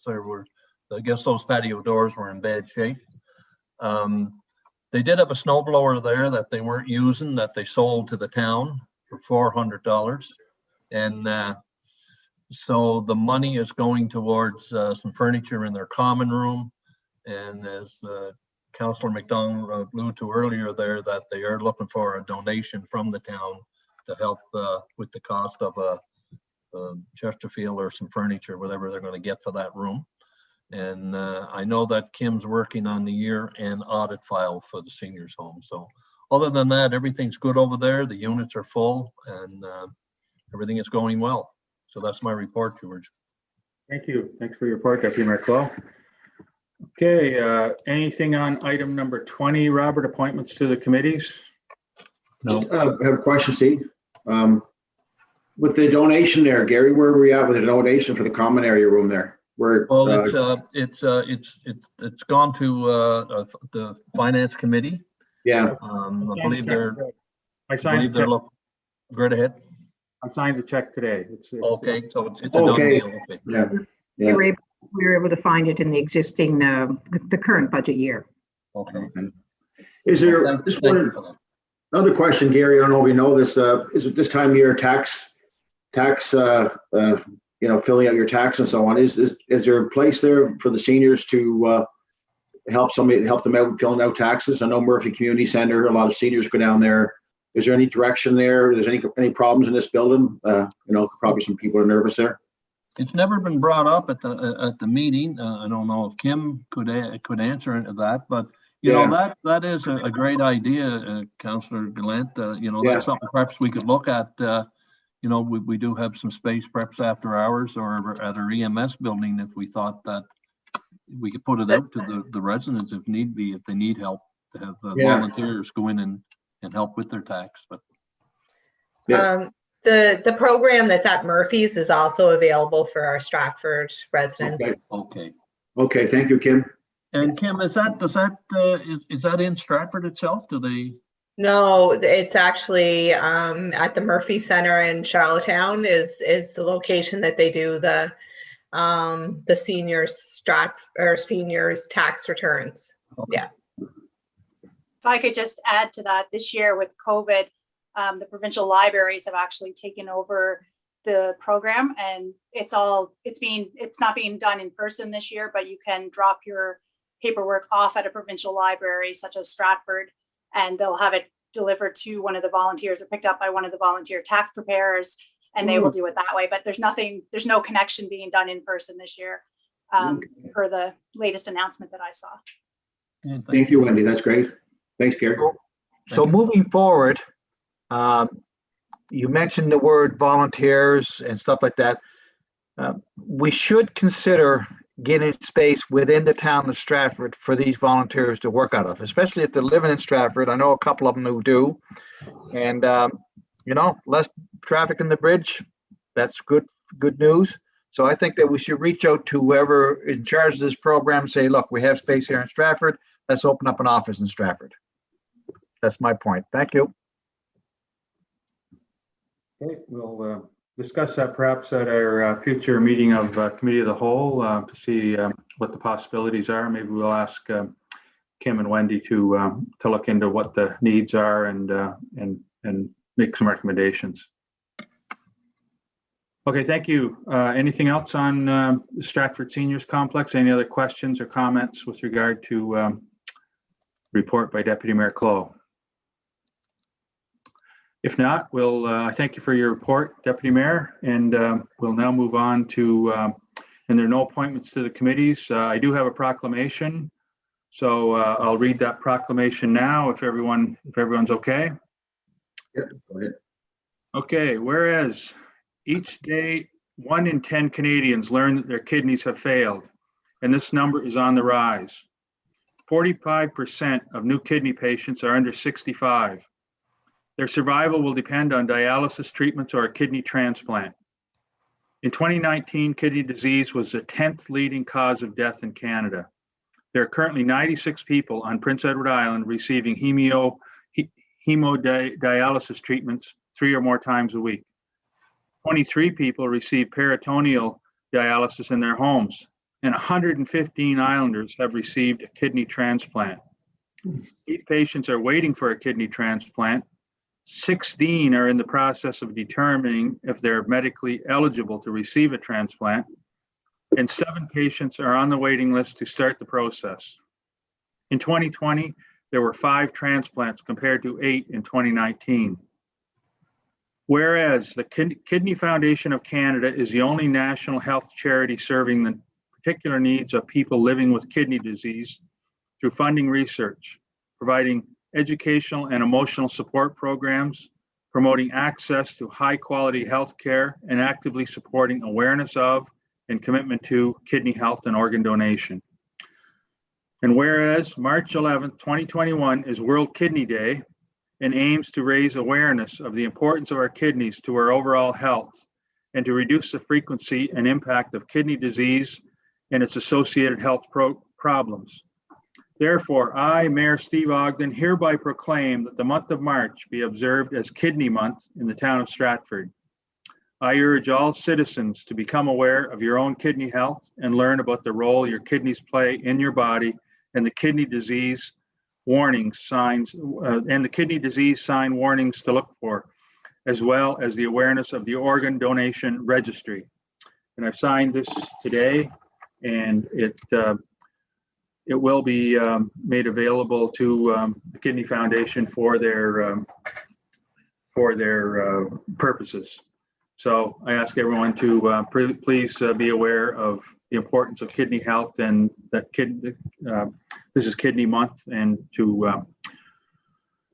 those patio doors were in bad shape. They did have a snow blower there that they weren't using, that they sold to the town for $400. And so the money is going towards some furniture in their common room. And as Councillor McDonald alluded to earlier there, that they are looking for a donation from the town to help with the cost of a Chesterfield or some furniture, whatever they're going to get for that room. And I know that Kim's working on the year-end audit file for the seniors' home. So other than that, everything's good over there. The units are full, and everything is going well. So that's my report, George. Thank you. Thanks for your report, Deputy Mayor Clow. Okay, anything on item number 20, Robert, appointments to the committees? No. I have a question, Steve. With the donation there, Gary, where were we at with the donation for the common area room there? Where, Well, it's gone to the finance committee. yeah, I believe they're, I signed the check. Go right ahead. I signed the check today. Okay, so it's a done okay, deal. Okay. yeah, We yeah. were able to find it in the existing, the current budget year. Okay. Is Well, there, thank just you one, for that. another question, Gary, I don't know if you know this, is it this time of year tax, filling out your tax and so on, is there a place there for the seniors to, help them out with filling out taxes? I know Murphy Community Center, a lot of seniors go down there. Is there any direction there? Is there any problems in this building? Probably some people are nervous there. It's never been brought up at the meeting. I don't know if Kim could answer into that, but that is a great idea, Councillor Gallant. That's something perhaps we could look at. We do have some space perhaps after hours or at our EMS building if we thought that we could put it out to the residents if need be, if they need help, to have volunteers go in and help with their tax. But the program that's at Murphy's is also available for our Stratford residents. Okay. Thank you, Kim. And Kim, is that in Stratford itself? Do they? No, it's actually at the Murphy Center in Charlottetown is the location that they do the seniors tax returns. Yeah. If I could just add to that, this year with COVID, the provincial libraries have actually taken over the program, and it's not being done in person this year, but you can drop your paperwork off at a provincial library such as Stratford, and they'll have it delivered to one of the volunteers or picked up by one of the volunteer tax preparers, and they will do it that way. But there's no connection being done in person this year, per the latest announcement that I saw. Thank you, Wendy. That's great. Thanks, Gary. So moving forward, you mentioned the word volunteers and stuff like that. We should consider getting space within the town of Stratford for these volunteers to work out of, especially if they're living in Stratford. I know a couple of them who do. And, less traffic in the bridge, that's good news. So I think that we should reach out to whoever in charge of this program, say, look, we have space here in Stratford. Let's open up an office in Stratford. That's my point. Thank you. Okay, we'll discuss that perhaps at our future meeting of Committee of the Whole to see what the possibilities are. Maybe we'll ask Kim and Wendy to look into what the needs are and make some recommendations. Okay, thank you. Anything else on the Stratford Seniors Complex? Any other questions or comments with regard to report by Deputy Mayor Clow? If not, I thank you for your report, Deputy Mayor, and we'll now move on to, and there are no appointments to the committees. I do have a proclamation, so I'll read that proclamation now if everyone's okay. Yeah, go ahead. Okay, whereas each day 1 in 10 Canadians learn that their kidneys have failed, and this number is on the rise. 45% of new kidney patients are under 65. Their survival will depend on dialysis treatments or a kidney transplant. In 2019, kidney disease was the 10th leading cause of death in Canada. There are currently 96 people on Prince Edward Island receiving hemodialysis treatments 3 or more times a week. 23 people receive peritoneal dialysis in their homes, and 115 islanders have received a kidney transplant. 8 patients are waiting for a kidney transplant. 16 are in the process of determining if they're medically eligible to receive a transplant, and 7 patients are on the waiting list to start the process. In 2020, there were 5 transplants compared to 8 in 2019. Whereas the Kidney Foundation of Canada is the only national health charity serving the particular needs of people living with kidney disease through funding research, providing educational and emotional support programs, promoting access to high quality health care, and actively supporting awareness of and commitment to kidney health and organ donation. And whereas March 11th, 2021 is World Kidney Day and aims to raise awareness of the importance of our kidneys to our overall health and to reduce the frequency and impact of kidney disease and its associated health problems. Therefore, I, Mayor Steve Ogden, hereby proclaim that the month of March be observed as Kidney Month in the town of Stratford. I urge all citizens to become aware of your own kidney health and learn about the role your kidneys play in your body and the kidney disease warning signs and the kidney disease sign warnings to look for, as well as the awareness of the organ donation registry. And I've signed this today, and it will be made available to the Kidney Foundation for their purposes. So I ask everyone to please be aware of the importance of kidney health, and that this is Kidney Month, and to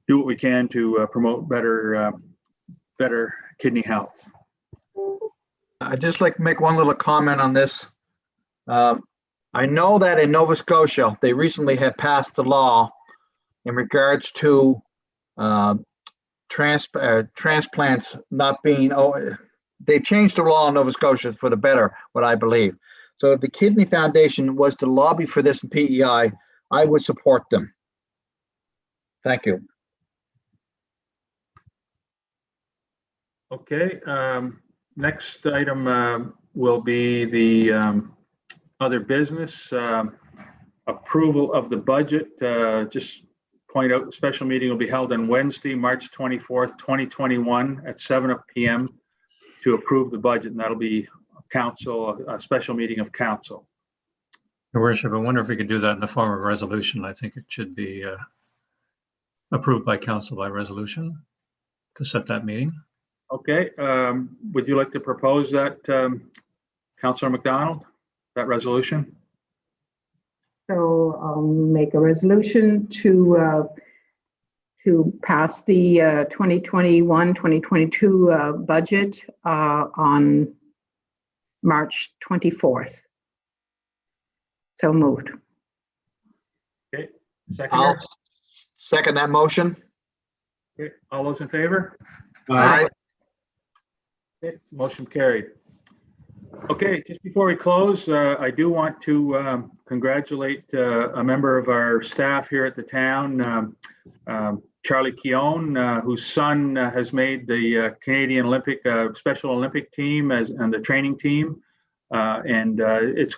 do what we can to promote better kidney health. I'd just like to make one little comment on this. I know that in Nova Scotia, they recently have passed a law in regards to transplants not being, they changed the law in Nova Scotia for the better, what I believe. So if the Kidney Foundation was to lobby for this in PEI, I would support them. Thank you. Okay, next item will be the other business, approval of the budget. Just point out, the special meeting will be held on Wednesday, March 24th, 2021 at 7 p.m. to approve the budget, and that'll be council, a special meeting of council. Your Worship, I wonder if we could do that in the form of a resolution. I think it should be approved by council by resolution to set that meeting. Okay, would you like to propose that, Councillor McDonald, that resolution? So I'll make a resolution to pass the 2021-2022 budget on March 24th. So moved. Okay, I'll second that motion. Okay, all those in favor? Aye. Okay, motion carried. Okay, just before we close, I do want to congratulate a member of our staff here at the town, Charlie Keown, whose son has made the Canadian Olympic Special Olympic team and the training team. It's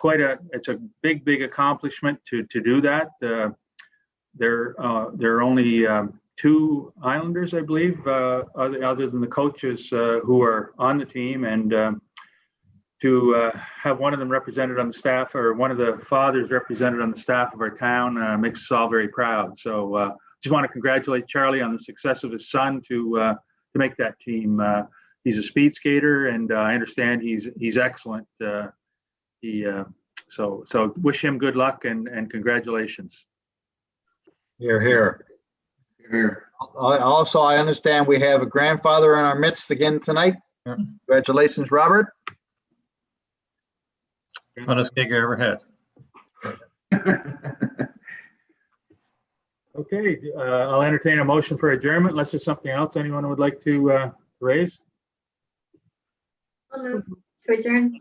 a big accomplishment to do that. There are only 2 Islanders, I believe, other than the coaches who are on the team, and to have one of them represented on the staff, or one of the fathers represented on the staff of our town, makes us all very proud. So just want to congratulate Charlie on the success of his son to make that team. He's a speed skater, and I understand he's excellent. So wish him good luck and congratulations. Here, here. Also, I understand we have a grandfather in our midst again tonight. Congratulations, Robert. Funnest gig I ever had. Okay, I'll entertain a motion for adjournment unless there's something else anyone would like to raise. I'll move to adjourn.